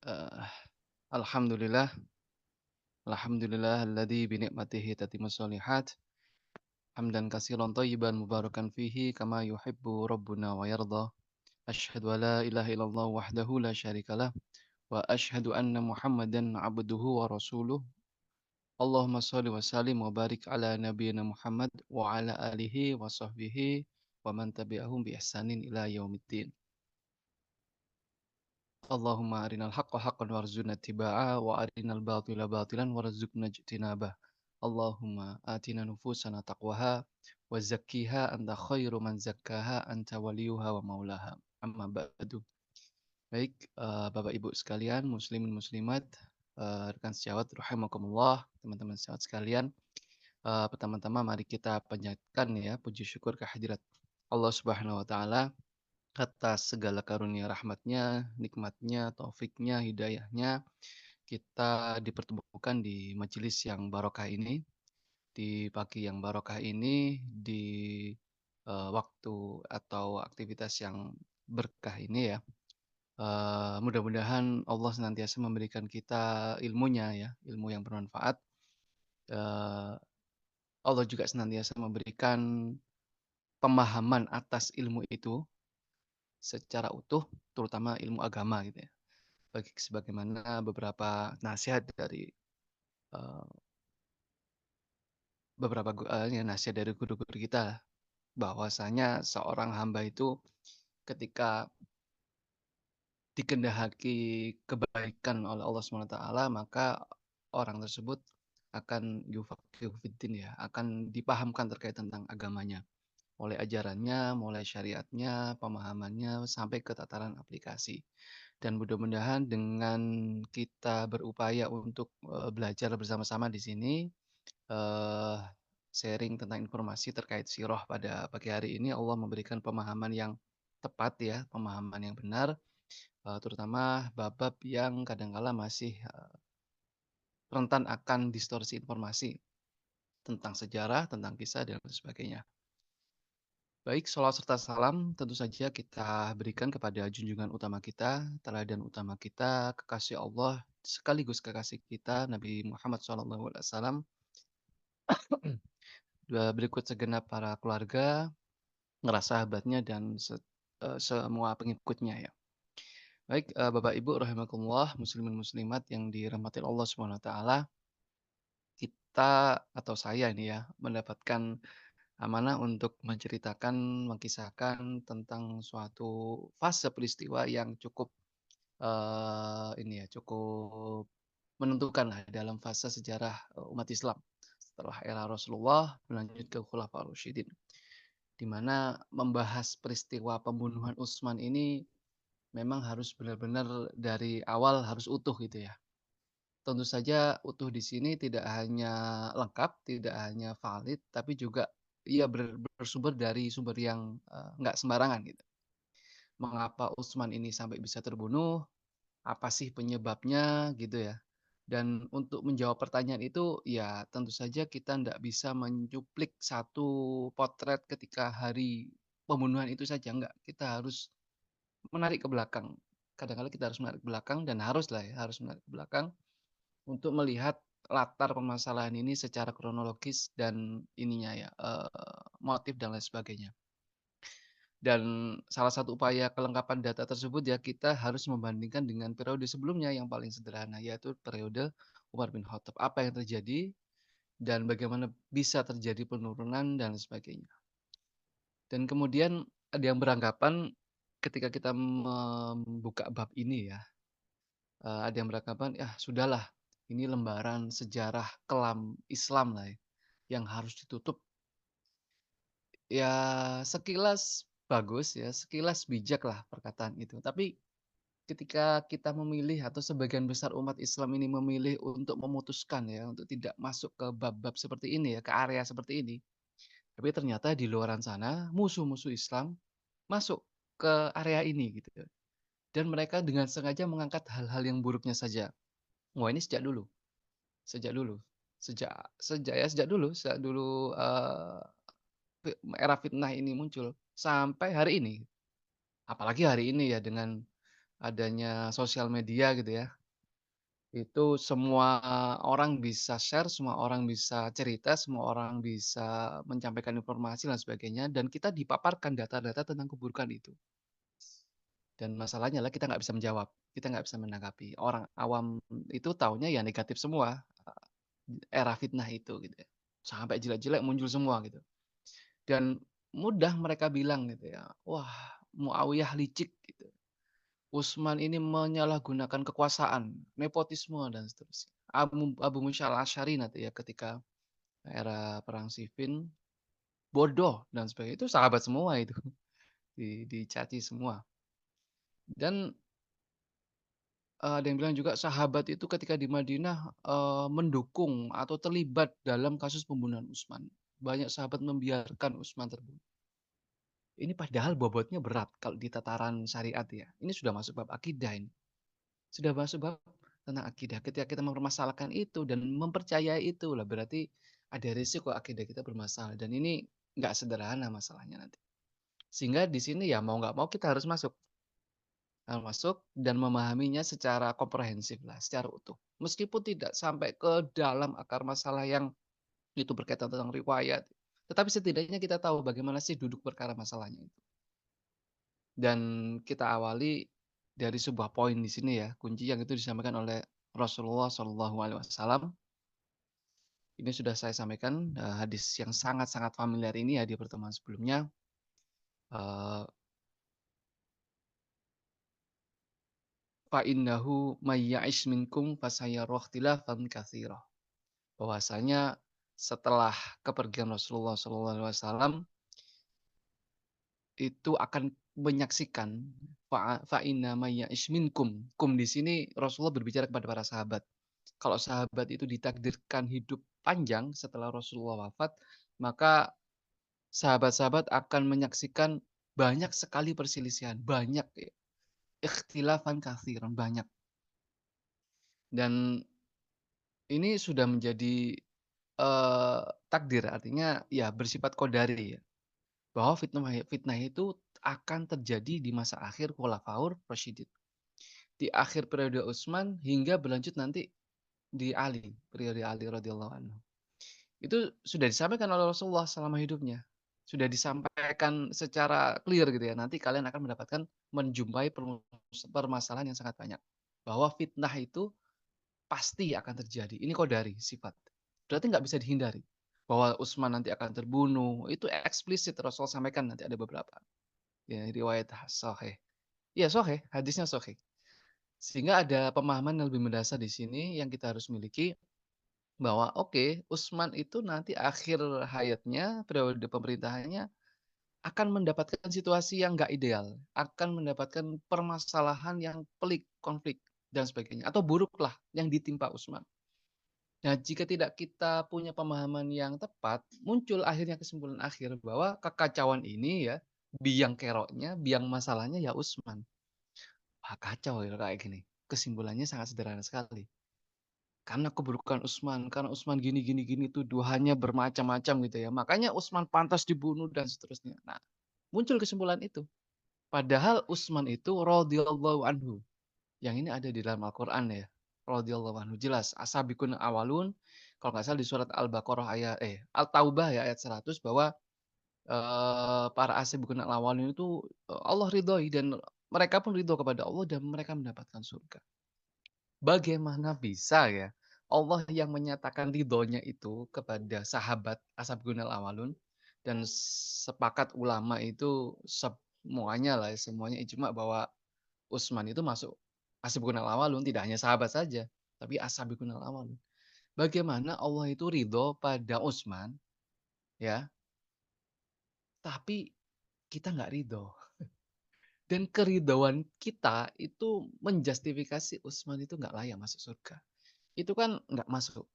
Eee, alhamdulillah alhamdulillahilladzi bi ni'matihi tatimmus shalihat, hamdan katsiran thayyiban mubarakan fihi kama yuhibbu rabbuna wa yarda. Asyhadu an la ilaha illallah wahdahu la syarikalah wa asyhadu anna Muhammadan abduhu wa rasuluh. Allahumma shalli wa sallim wa barik ala nabiyyina Muhammad wa ala alihi wa sahbihi wa man tabi'ahum bi ihsanin ila yaumiddin. Allahumma arinal haqqa haqqan warzuqna ittiba'a wa arinal batila batilan warzuqna ijtinabah. Allahumma atina nufusana taqwaha wa zakkiha anta khairu man zakkaha anta waliyuha wa maulaha. Amma ba'du. Baik, Bapak Ibu sekalian, muslimin muslimat, rekan sejawat rahimakumullah, teman-teman sejawat sekalian. Pertama-tama mari kita panjatkan ya puji syukur kehadirat Allah Subhanahu wa taala atas segala karunia rahmatnya, nikmatnya, taufiknya, hidayahnya, kita dipertemukan di majelis yang barokah ini, di pagi yang barokah ini, di waktu atau aktivitas yang berkah ini ya. Mudah-mudahan Allah senantiasa memberikan kita ilmunya ya, ilmu yang bermanfaat. Eee, Allah juga senantiasa memberikan pemahaman atas ilmu itu secara utuh, terutama ilmu agama gitu ya. Sebagaimana beberapa nasihat dari, eee, ya nasihat dari guru-guru kita, bahwasanya seorang hamba itu ketika dikehendaki kebaikan oleh Allah SWT, maka orang tersebut akan yufaqihu fiddin ya, akan dipahamkan terkait tentang agamanya. Mulai ajarannya, mulai syariatnya, pemahamannya, sampai ke tataran aplikasi. Dan mudah-mudahan dengan kita berupaya untuk, belajar bersama-sama di sini, eee, sharing tentang informasi terkait sirah pada pagi hari ini, Allah memberikan pemahaman yang tepat ya, pemahaman yang benar, terutama bab-bab yang kadangkala masih, rentan akan distorsi informasi tentang sejarah, tentang kisah, dan lain sebagainya. Baik, sholawat serta salam tentu saja kita berikan kepada junjungan utama kita, teladan utama kita, kekasih Allah, sekaligus kekasih kita, Nabi Muhammad SAW. Berikut segenap para keluarga, sahabatnya, dan semua pengikutnya ya. Baik, Bapak Ibu rahimakumullah, muslimin muslimat yang dirahmati Allah SWT, kita atau saya ini ya mendapatkan amanah untuk menceritakan, mengkisahkan tentang suatu fase peristiwa yang cukup, ini ya, cukup menentukanlah dalam fase sejarah, umat Islam. Setelah era Rasulullah berlanjut ke Khulafaur Rasyidin, di mana membahas peristiwa pembunuhan Utsman ini memang harus benar-benar dari awal harus utuh gitu ya. Tentu saja utuh di sini tidak hanya lengkap, tidak hanya valid, tapi juga ia bersumber dari sumber yang, nggak sembarangan gitu. Mengapa Utsman ini sampai bisa terbunuh, apa sih penyebabnya gitu ya. Dan untuk menjawab pertanyaan itu, ya tentu saja kita ndak bisa mencuplik satu potret ketika hari pembunuhan itu saja, enggak. Kita harus menarik ke belakang. Kadang-kadang kita harus menarik ke belakang dan haruslah ya, harus menarik ke belakang untuk melihat latar permasalahan ini secara kronologis dan ininya ya, motif dan lain sebagainya. Dan salah satu upaya kelengkapan data tersebut ya kita harus membandingkan dengan periode sebelumnya yang paling sederhana, yaitu periode Umar bin Khattab. Apa yang terjadi dan bagaimana bisa terjadi penurunan dan sebagainya. Dan kemudian ada yang beranggapan ketika kita membuka bab ini ya, ada yang beranggapan, "Ya sudahlah, ini lembaran sejarah kelam Islam lah ya, yang harus ditutup." Ya sekilas bagus ya, sekilas bijak lah perkataan itu. Tapi ketika kita memilih atau sebagian besar umat Islam ini memilih untuk memutuskan ya, untuk tidak masuk ke bab-bab seperti ini ya, ke area seperti ini. Tapi ternyata di luaran sana musuh-musuh Islam masuk ke area ini gitu. Dan mereka dengan sengaja mengangkat hal-hal yang buruknya saja. Wah ini sejak dulu, sejak sejak dulu, era fitnah ini muncul sampai hari ini. Apalagi hari ini ya dengan, adanya sosial media gitu ya, itu semua orang bisa share, semua orang bisa cerita, semua orang bisa menyampaikan informasi dan sebagainya, dan kita dipaparkan data-data tentang keburukan itu. Dan masalahnya adalah kita nggak bisa menjawab, kita nggak bisa menanggapi. Orang awam itu taunya ya negatif semua, era fitnah itu gitu ya. Sampai jelek-jelek muncul semua gitu. Dan mudah mereka bilang gitu ya, "Wah, Muawiyah licik," gitu. "Utsman ini menyalahgunakan kekuasaan, nepotisme dan seterusnya." Abu Musa al-Asy'ari nanti ya ketika era perang Siffin, bodoh dan sebagainya, itu sahabat semua itu, dicaci semua. Dan ada yang bilang juga sahabat itu ketika di Madinah, mendukung atau terlibat dalam kasus pembunuhan Utsman. Banyak sahabat membiarkan Utsman terbunuh. Ini padahal bobotnya berat kalau di tataran syariat ya. Ini sudah masuk bab akidah ini. Sudah masuk bab tentang akidah. Ketika kita mempermasalahkan itu dan mempercayai itu lah berarti ada risiko akidah kita bermasalah dan ini nggak sederhana masalahnya nanti. Sehingga di sini ya mau nggak mau kita harus masuk. Masuk dan memahaminya secara komprehensif lah, secara utuh. Meskipun tidak sampai ke dalam akar masalah yang itu berkaitan tentang riwayat, tetapi setidaknya kita tahu bagaimana sih duduk perkara masalahnya itu. Dan kita awali dari sebuah poin di sini ya, kunci yang itu disampaikan oleh Rasulullah SAW. Ini sudah saya sampaikan, hadis yang sangat-sangat familiar ini ya di pertemuan sebelumnya, eee, "Fa innahu may ya'ish minkum fasayara ikhtilafan katsira." Bahwasanya setelah kepergian Rasulullah SAW itu akan menyaksikan fa inna may ya'ish minkum. Kum di sini Rasulullah berbicara kepada para sahabat. Kalau sahabat itu ditakdirkan hidup panjang setelah Rasulullah wafat, maka sahabat-sahabat akan menyaksikan banyak sekali perselisihan, banyak ya, ikhtilafan katsiran, banyak. Dan ini sudah menjadi, takdir, artinya ya bersifat qadari ya. Bahwa fitnah fitnah itu akan terjadi di masa akhir Khulafaur Rasyidin. Di akhir periode Utsman hingga berlanjut nanti di Ali, periode Ali radhiyallahu anhu. Itu sudah disampaikan oleh Rasulullah selama hidupnya. Sudah disampaikan secara clear gitu ya, nanti kalian akan mendapatkan menjumpai permasalahan yang sangat banyak. Bahwa fitnah itu pasti akan terjadi, ini qadari, sifat. Berarti nggak bisa dihindari. Bahwa Utsman nanti akan terbunuh, itu eksplisit Rasul sampaikan nanti ada beberapa. Ya, riwayat sahih. Iya sahih, hadisnya sahih. Sehingga ada pemahaman yang lebih mendasar di sini yang kita harus miliki bahwa oke, Utsman itu nanti akhir hayatnya, periode pemerintahannya akan mendapatkan situasi yang nggak ideal, akan mendapatkan permasalahan yang pelik, konflik dan sebagainya atau buruklah yang ditimpa Utsman. Nah, jika tidak kita punya pemahaman yang tepat, muncul akhirnya kesimpulan akhir bahwa kekacauan ini ya, biang keroknya, biang masalahnya ya Utsman. Wah, kacau ya kayak gini. Kesimpulannya sangat sederhana sekali. Karena keburukan Utsman, karena Utsman gini gini gini, tuduhannya bermacam-macam gitu ya. Makanya Utsman pantas dibunuh dan seterusnya. Nah, muncul kesimpulan itu. Padahal Utsman itu radhiyallahu anhu. Yang ini ada di dalam Al-Qur'an ya. Radhiyallahu anhu jelas asabiqun awalun kalau nggak salah di surat Al-Baqarah ayat Al-Taubah ya ayat 100 bahwa para asabiqun awalun itu Allah ridhoi dan mereka pun ridho kepada Allah dan mereka mendapatkan surga. Bagaimana bisa ya, Allah yang menyatakan ridhonya itu kepada sahabat Ashabunal Awalun dan sepakat ulama itu semuanya lah, semuanya ijma bahwa Utsman itu masuk Ashabunal Awalun, tidak hanya sahabat saja, tapi Ashabunal Awalun. Bagaimana Allah itu ridho pada Utsman, ya, tapi kita nggak ridho. Dan keridhoan kita itu menjustifikasi Utsman itu nggak layak masuk surga. Itu kan nggak masuk.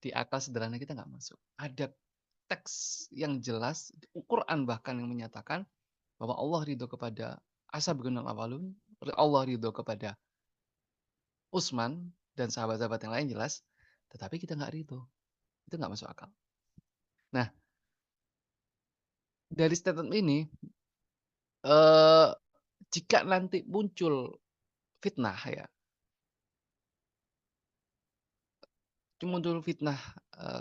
Di akal sederhana kita nggak masuk. Ada teks yang jelas, Quran bahkan yang menyatakan bahwa Allah ridho kepada Ashabul Awalun, Allah ridho kepada Utsman dan sahabat-sahabat yang lain jelas, tetapi kita nggak ridho. Itu nggak masuk akal. Nah, dari statement ini, eee, jika nanti muncul fitnah ya, muncul fitnah,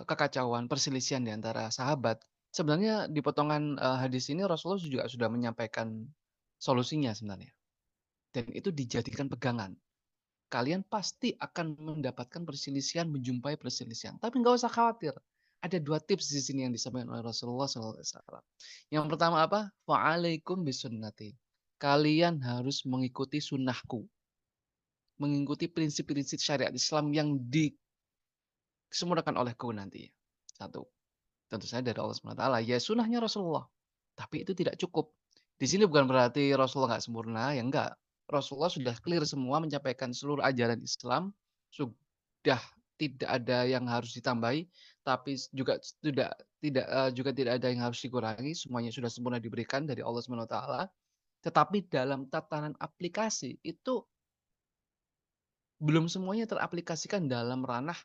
kekacauan, perselisihan di antara sahabat. Sebenarnya di potongan, hadis ini Rasulullah juga sudah menyampaikan solusinya sebenarnya, dan itu dijadikan pegangan. Kalian pasti akan mendapatkan perselisihan, menjumpai perselisihan, tapi nggak usah khawatir. Ada 2 tips di sini yang disampaikan oleh Rasulullah SAW. Yang pertama apa? "Fa'alaikum bisunnati." Kalian harus mengikuti sunnahku, mengikuti prinsip-prinsip syariat Islam yang disempurnakan olehku nanti. Satu, tentu saja dari Allah SWT, ya sunnahnya Rasulullah. Tapi itu tidak cukup. Di sini bukan berarti Rasulullah nggak sempurna, ya enggak. Rasulullah sudah clear semua menyampaikan seluruh ajaran Islam, sudah tidak ada yang harus ditambahi, tapi juga juga tidak ada yang harus dikurangi, semuanya sudah sempurna diberikan dari Allah SWT. Tetapi dalam tatanan aplikasi itu belum semuanya teraplikasikan dalam ranah,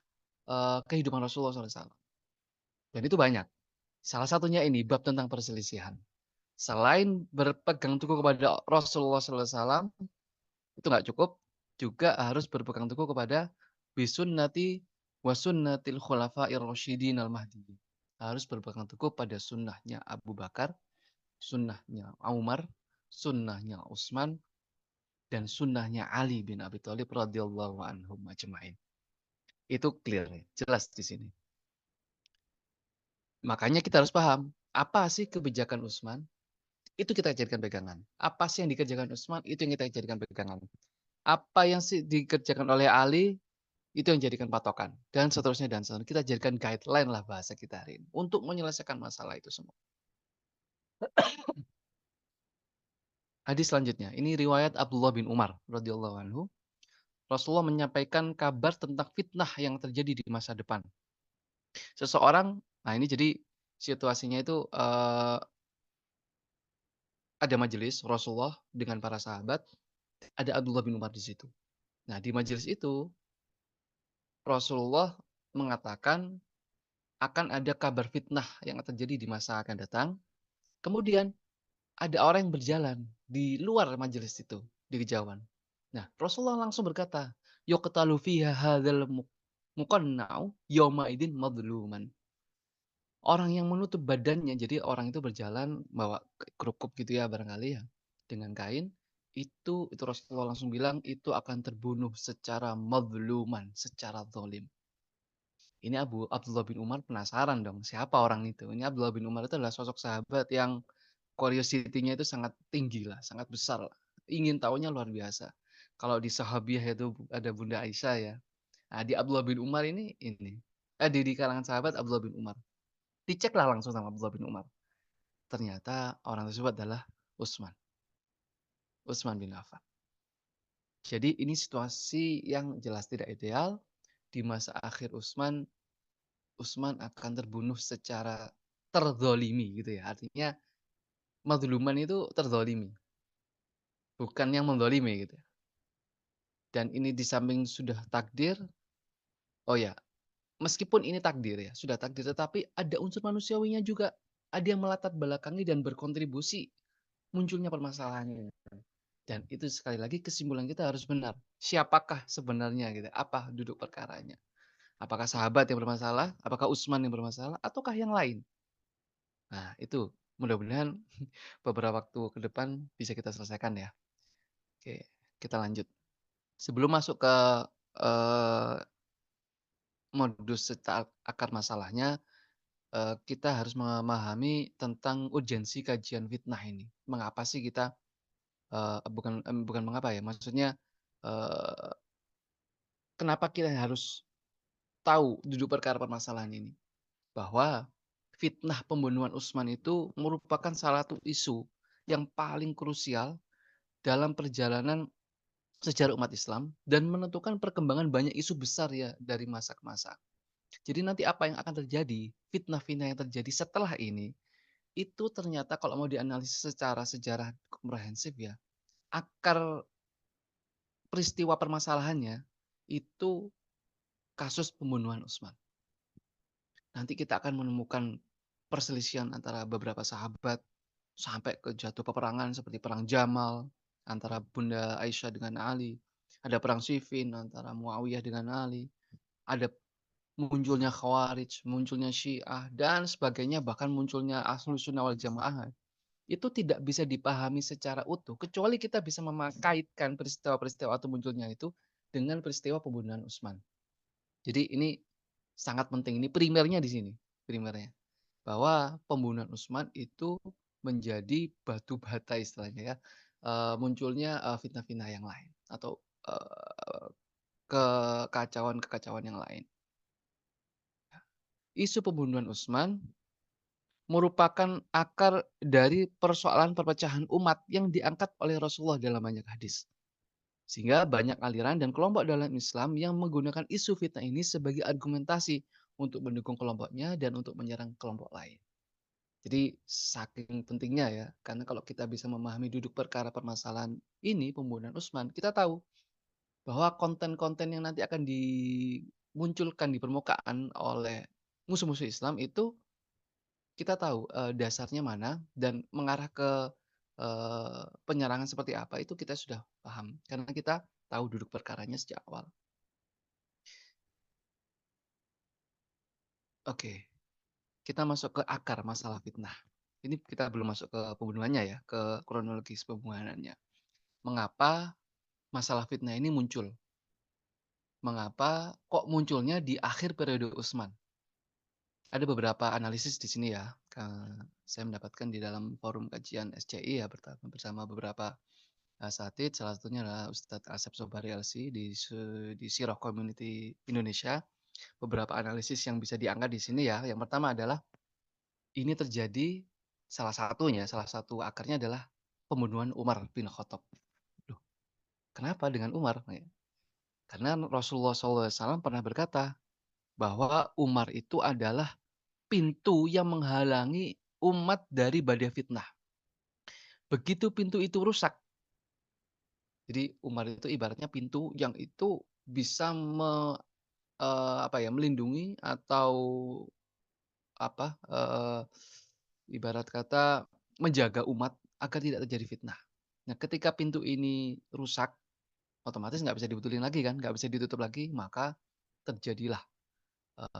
kehidupan Rasulullah SAW, dan itu banyak. Salah satunya ini bab tentang perselisihan. Selain berpegang teguh kepada Rasulullah SAW, itu nggak cukup, juga harus berpegang teguh kepada bisunnati wa sunnatil khulafa'ir rasyidin al-mahdiyyin. Harus berpegang teguh pada sunnahnya Abu Bakar, sunnahnya Umar, sunnahnya Utsman, dan sunnahnya Ali bin Abi Thalib radhiyallahu anhum ajma'in. Itu clear, jelas di sini. Makanya kita harus paham, apa sih kebijakan Utsman? Itu kita jadikan pegangan. Apa sih yang dikerjakan Utsman? Itu yang kita jadikan pegangan. Apa yang dikerjakan oleh Ali? Itu yang jadikan patokan. Dan seterusnya dan seterusnya. Kita jadikan guideline lah bahasa kita hari ini. Untuk menyelesaikan masalah itu semua. Hadis selanjutnya. Ini riwayat Abdullah bin Umar radhiyallahu anhu. Rasulullah menyampaikan kabar tentang fitnah yang terjadi di masa depan. Seseorang, nah ini jadi situasinya itu ada majelis Rasulullah dengan para sahabat, ada Abdullah bin Umar di situ. Nah, di majelis itu Rasulullah mengatakan akan ada kabar fitnah yang terjadi di masa akan datang. Kemudian ada orang yang berjalan di luar majelis itu, di kejauhan. Nah, Rasulullah langsung berkata, "Yuqtalu fiha hadzal muqanna'u yauma idzin madluman." Orang yang menutup badannya, jadi orang itu berjalan bawa kerupuk gitu ya barangkali ya, dengan kain, itu Rasulullah langsung bilang, itu akan terbunuh secara madluman, secara zalim. Ini Abdullah bin Umar penasaran dong, siapa orang itu? Ini Abdullah bin Umar itu adalah sosok sahabat yang curiosity-nya itu sangat tinggi lah, sangat besar lah. Ingin tahunya luar biasa. Kalau di Sahabiyah itu ada Bunda Aisyah ya. Nah, di Abdullah bin Umar ini. Di kalangan sahabat Abdullah bin Umar. Diceklah langsung sama Abdullah bin Umar. Ternyata orang tersebut adalah Utsman. Utsman bin Affan. Jadi ini situasi yang jelas tidak ideal. Di masa akhir Utsman akan terbunuh secara terzolimi gitu ya. Artinya mazluman itu terzolimi, bukan yang menzolimi gitu. Dan ini di samping sudah takdir, oh ya, meskipun ini takdir ya, sudah takdir, tetapi ada unsur manusiawinya juga. Ada yang melatar belakangi dan berkontribusi munculnya permasalahan ini. Dan itu sekali lagi kesimpulan kita harus benar. Siapakah sebenarnya gitu? Apa duduk perkaranya? Apakah sahabat yang bermasalah? Apakah Utsman yang bermasalah? Ataukah yang lain? Nah, itu mudah-mudahan beberapa waktu ke depan bisa kita selesaikan ya. Oke, kita lanjut. Sebelum masuk ke eh, modus akar masalahnya, kita harus memahami tentang urgensi kajian fitnah ini. Mengapa sih kita bukan mengapa ya, maksudnya eh, kenapa kita harus tahu duduk perkara permasalahan ini? Bahwa fitnah pembunuhan Utsman itu merupakan salah satu isu yang paling krusial dalam perjalanan sejarah umat Islam dan menentukan perkembangan banyak isu besar ya dari masa ke masa. Jadi nanti apa yang akan terjadi, fitnah-fitnah yang terjadi setelah ini, itu ternyata kalau mau dianalisis secara sejarah komprehensif ya, akar peristiwa permasalahannya itu kasus pembunuhan Utsman. Nanti kita akan menemukan perselisihan antara beberapa sahabat sampai ke jatuh peperangan seperti perang Jamal antara Bunda Aisyah dengan Ali. Ada perang Siffin antara Muawiyah dengan Ali, ada munculnya Khawarij, munculnya Syiah, dan sebagainya, bahkan munculnya Ahlussunnah wal Jamaah. Itu tidak bisa dipahami secara utuh, kecuali kita bisa mengkaitkan peristiwa-peristiwa atau munculnya itu dengan peristiwa pembunuhan Utsman. Jadi ini sangat penting, ini primernya di sini, primernya. Bahwa pembunuhan Utsman itu menjadi batu bata istilahnya ya, munculnya, fitnah-fitnah yang lain atau, kekacauan-kekacauan yang lain. Isu pembunuhan Utsman merupakan akar dari persoalan perpecahan umat yang diangkat oleh Rasulullah dalam banyak hadis. Sehingga banyak aliran dan kelompok dalam Islam yang menggunakan isu fitnah ini sebagai argumentasi untuk mendukung kelompoknya dan untuk menyerang kelompok lain. Jadi saking pentingnya ya, karena kalau kita bisa memahami duduk perkara permasalahan ini, pembunuhan Utsman, kita tahu bahwa konten-konten yang nanti akan dimunculkan di permukaan oleh musuh-musuh Islam itu kita tahu, dasarnya mana dan mengarah ke, penyerangan seperti apa itu kita sudah paham, karena kita tahu duduk perkaranya sejak awal. Oke, kita masuk ke akar masalah fitnah. Ini kita belum masuk ke pembunuhannya ya, ke kronologis pembunuhannya. Mengapa masalah fitnah ini muncul? Mengapa kok munculnya di akhir periode Utsman? Ada beberapa analisis di sini ya, saya mendapatkan di dalam forum kajian SCI ya, bersama beberapa asatidz, salah satunya adalah Ustadz Asep Sobari LC di Sirah Community Indonesia. Beberapa analisis yang bisa diangkat di sini ya, yang pertama adalah ini terjadi salah satu akarnya adalah pembunuhan Umar bin Khattab. Loh, kenapa dengan Umar? Ya, karena Rasulullah SAW pernah berkata bahwa Umar itu adalah pintu yang menghalangi umat dari badai fitnah. Begitu pintu itu rusak, jadi Umar itu ibaratnya pintu yang itu bisa melindungi atau apa, ibarat kata menjaga umat agar tidak terjadi fitnah. Nah, ketika pintu ini rusak, otomatis nggak bisa dibetulin lagi kan, nggak bisa ditutup lagi, maka terjadilah,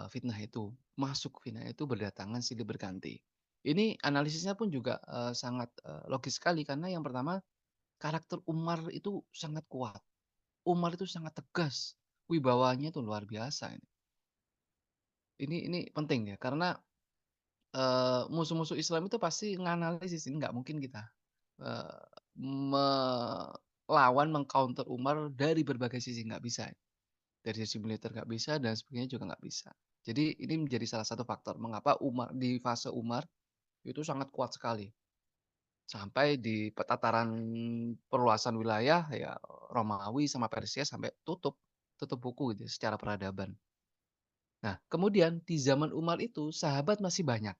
fitnah itu. Masuk fitnah itu berdatangan silih berganti. Ini analisisnya pun juga, sangat, logis sekali karena yang pertama, karakter Umar itu sangat kuat. Umar itu sangat tegas, wibawanya itu luar biasa ini. Ini penting ya karena, musuh-musuh Islam itu pasti nganalisis, ini nggak mungkin kita, eee, melawan, meng-counter Umar dari berbagai sisi, nggak bisa. Dari sisi militer nggak bisa dan sebagainya juga nggak bisa. Jadi ini menjadi salah satu faktor mengapa Umar di fase Umar itu sangat kuat sekali. Sampai di tataran perluasan wilayah ya Romawi sama Persia sampai tutup buku gitu ya secara peradaban. Nah, kemudian di zaman Umar itu sahabat masih banyak.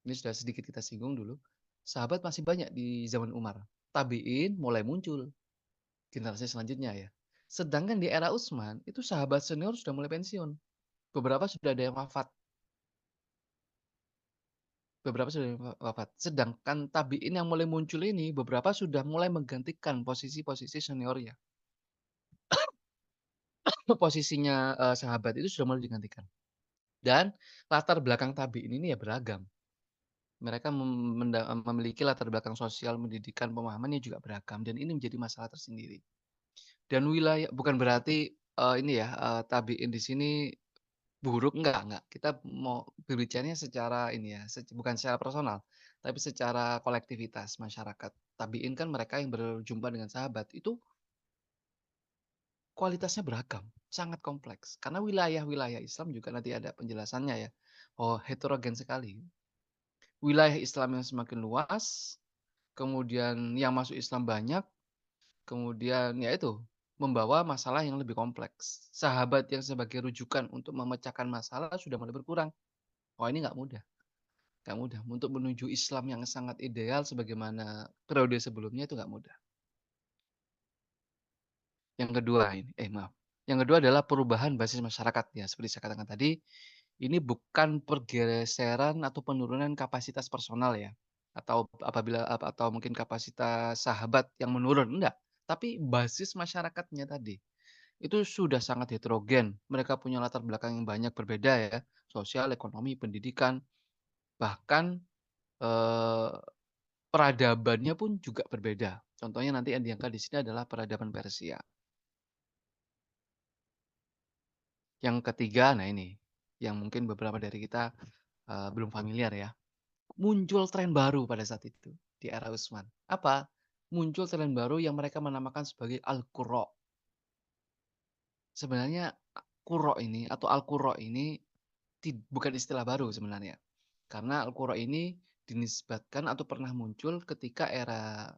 Ini sudah sedikit kita singgung dulu. Sahabat masih banyak di zaman Umar. Tabi'in mulai muncul, generasi selanjutnya ya. Sedangkan di era Utsman, itu sahabat senior sudah mulai pensiun. Beberapa sudah ada yang wafat. Beberapa sudah ada yang wafat. Sedangkan tabi'in yang mulai muncul ini, beberapa sudah mulai menggantikan posisi-posisi seniornya. Posisinya, sahabat itu sudah mulai digantikan. Dan latar belakang tabi'in ini ya beragam. Mereka memiliki latar belakang sosial, pendidikan, pemahamannya juga beragam dan ini menjadi masalah tersendiri. Dan wilayah bukan berarti, ini ya, tabiin di sini buruk, enggak. Kita mau berbicaranya secara ini ya, bukan secara personal, tapi secara kolektivitas masyarakat. Tabiin kan mereka yang berjumpa dengan sahabat, itu kualitasnya beragam, sangat kompleks. Karena wilayah-wilayah Islam juga nanti ada penjelasannya ya, oh heterogen sekali. Wilayah Islam yang semakin luas, kemudian yang masuk Islam banyak, kemudian ya itu, membawa masalah yang lebih kompleks. Sahabat yang sebagai rujukan untuk memecahkan masalah sudah mulai berkurang. Wah ini nggak mudah. Untuk menuju Islam yang sangat ideal sebagaimana periode sebelumnya itu nggak mudah. Yang kedua ini, maaf. Yang kedua adalah perubahan basis masyarakat ya, seperti saya katakan tadi, ini bukan pergeseran atau penurunan kapasitas personal ya, atau apabila atau mungkin kapasitas sahabat yang menurun, enggak. tapi basis masyarakatnya tadi, itu sudah sangat heterogen. Mereka punya latar belakang yang banyak berbeda ya, sosial, ekonomi, pendidikan, bahkan, eee, peradabannya pun juga berbeda. Contohnya nanti yang diangkat di sini adalah peradaban Persia. Yang ketiga, nah ini, yang mungkin beberapa dari kita, belum familiar ya. Muncul tren baru pada saat itu, di era Utsman. Apa? Muncul tren baru yang mereka menamakan sebagai Al-Qurra. Sebenarnya Qurra ini atau Al-Qurra ini bukan istilah baru sebenarnya. Karena Al-Qurra ini dinisbatkan atau pernah muncul ketika era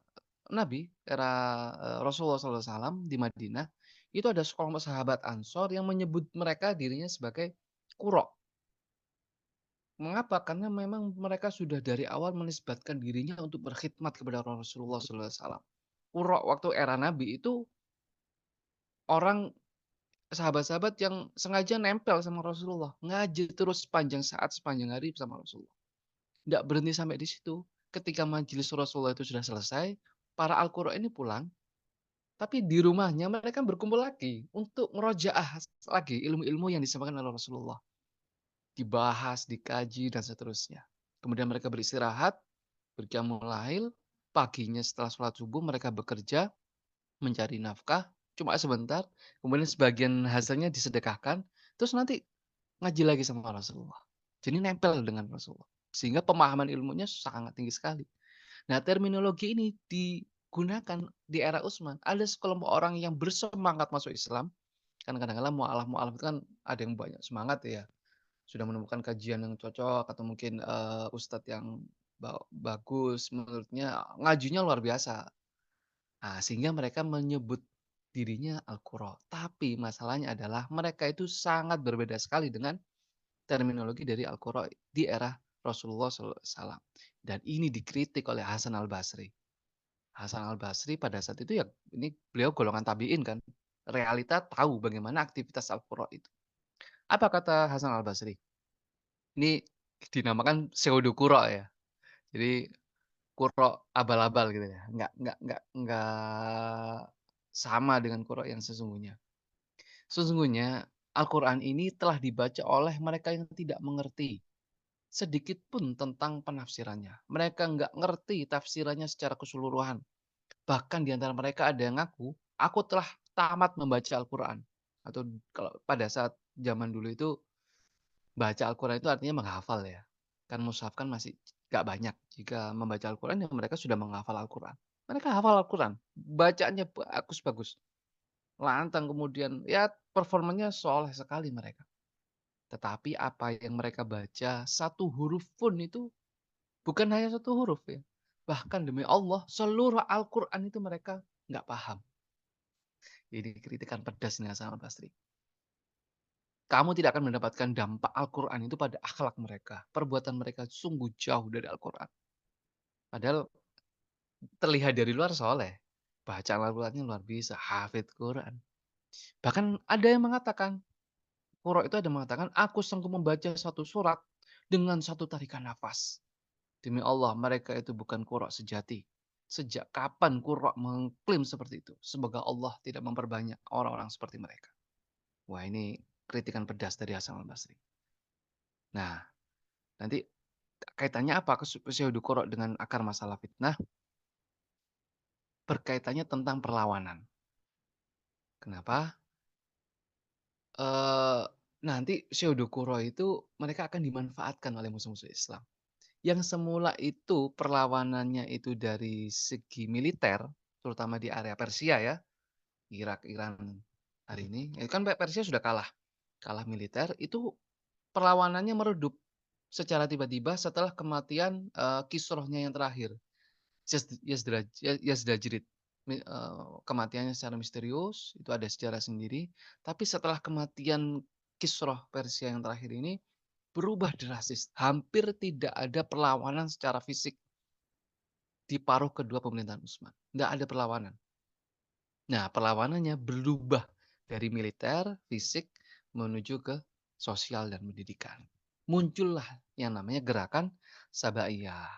Nabi, era, Rasulullah SAW di Madinah, itu ada sekelompok sahabat Ansor yang menyebut mereka dirinya sebagai Qurra. Mengapa? Karena memang mereka sudah dari awal menisbatkan dirinya untuk berkhidmat kepada Rasulullah SAW. Qurra waktu era Nabi itu orang sahabat-sahabat yang sengaja nempel sama Rasulullah, ngaji terus sepanjang saat, sepanjang hari bersama Rasulullah. Nggak berhenti sampai di situ. Ketika majelis Rasulullah itu sudah selesai, para Al-Qurra ini pulang, tapi di rumahnya mereka berkumpul lagi untuk murojaah lagi ilmu-ilmu yang disampaikan oleh Rasulullah. Dibahas, dikaji, dan seterusnya. Kemudian mereka beristirahat, berqiyamul lail, paginya setelah sholat subuh mereka bekerja, mencari nafkah, cuma sebentar, kemudian sebagian hasilnya disedekahkan, terus nanti ngaji lagi sama Rasulullah. Jadi nempel dengan Rasulullah. Sehingga pemahaman ilmunya sangat tinggi sekali. Nah, terminologi ini digunakan di era Utsman. Ada sekelompok orang yang bersemangat masuk Islam, kan kadang-kadang mualaf-mualaf itu kan ada yang banyak semangat ya, sudah menemukan kajian yang cocok atau mungkin, ustadz yang bagus menurutnya ngajinya luar biasa. Nah, sehingga mereka menyebut dirinya Al-Qurra. Tapi masalahnya adalah mereka itu sangat berbeda sekali dengan terminologi dari Al-Qurra di era Rasulullah SAW. Dan ini dikritik oleh Hasan Al-Basri. Hasan Al-Basri pada saat itu ya ini beliau golongan tabi'in kan, realita tahu bagaimana aktivitas Al-Qurra itu. Apa kata Hasan Al-Basri? Ini dinamakan pseudo qurra ya. Jadi qurra abal-abal gitu ya, nggak sama dengan qurra yang sesungguhnya. Sesungguhnya Al-Qur'an ini telah dibaca oleh mereka yang tidak mengerti sedikit pun tentang penafsirannya. Mereka nggak ngerti tafsirannya secara keseluruhan. Bahkan di antara mereka ada yang ngaku, "Aku telah tamat membaca Al-Qur'an." Atau kalau pada saat zaman dulu itu baca Al-Quran itu artinya menghafal ya. Kan mushaf kan masih nggak banyak. Jika membaca Al-Quran ya mereka sudah menghafal Al-Quran. Mereka hafal Al-Quran, bacaannya bagus-bagus. Lantang kemudian ya performanya soleh sekali mereka. Tetapi apa yang mereka baca, satu huruf pun itu bukan hanya satu huruf ya. Bahkan demi Allah, seluruh Al-Quran itu mereka nggak paham. Ini kritikan pedas nih Hasan Al-Basri. Kamu tidak akan mendapatkan dampak Al-Quran itu pada akhlak mereka. Perbuatan mereka sungguh jauh dari Al-Quran. Padahal terlihat dari luar soleh. Bacaan Al-Qurannya luar biasa, hafid Quran. Bahkan ada yang mengatakan, Qurra itu ada yang mengatakan, aku sanggup membaca satu surat dengan satu tarikan nafas. Demi Allah, mereka itu bukan Qurra sejati. Sejak kapan Qurra mengklaim seperti itu? Semoga Allah tidak memperbanyak orang-orang seperti mereka. Wah, ini kritikan pedas dari Hasan Al-Basri. Nah, nanti kaitannya apa pseudo dengan akar masalah fitnah? Berkaitannya tentang perlawanan. Kenapa? Eee, Nanti pseudo itu mereka akan dimanfaatkan oleh musuh-musuh Islam. Yang semula itu perlawanannya itu dari segi militer, terutama di area Persia ya, Irak, Iran hari ini, ya kan Persia sudah kalah. Kalah militer, itu perlawanannya meredup secara tiba-tiba setelah kematian, Kisrahnya yang terakhir. Yazdajrid. Kematiannya secara misterius, itu ada sejarah sendiri, tapi setelah kematian Kisrah Persia yang terakhir ini, berubah drastis. Hampir tidak ada perlawanan secara fisik di paruh kedua pemerintahan Utsman. Nggak ada perlawanan. Nah, perlawanannya berubah dari militer, fisik, menuju ke sosial dan pendidikan. Muncullah yang namanya gerakan Sabaiyah.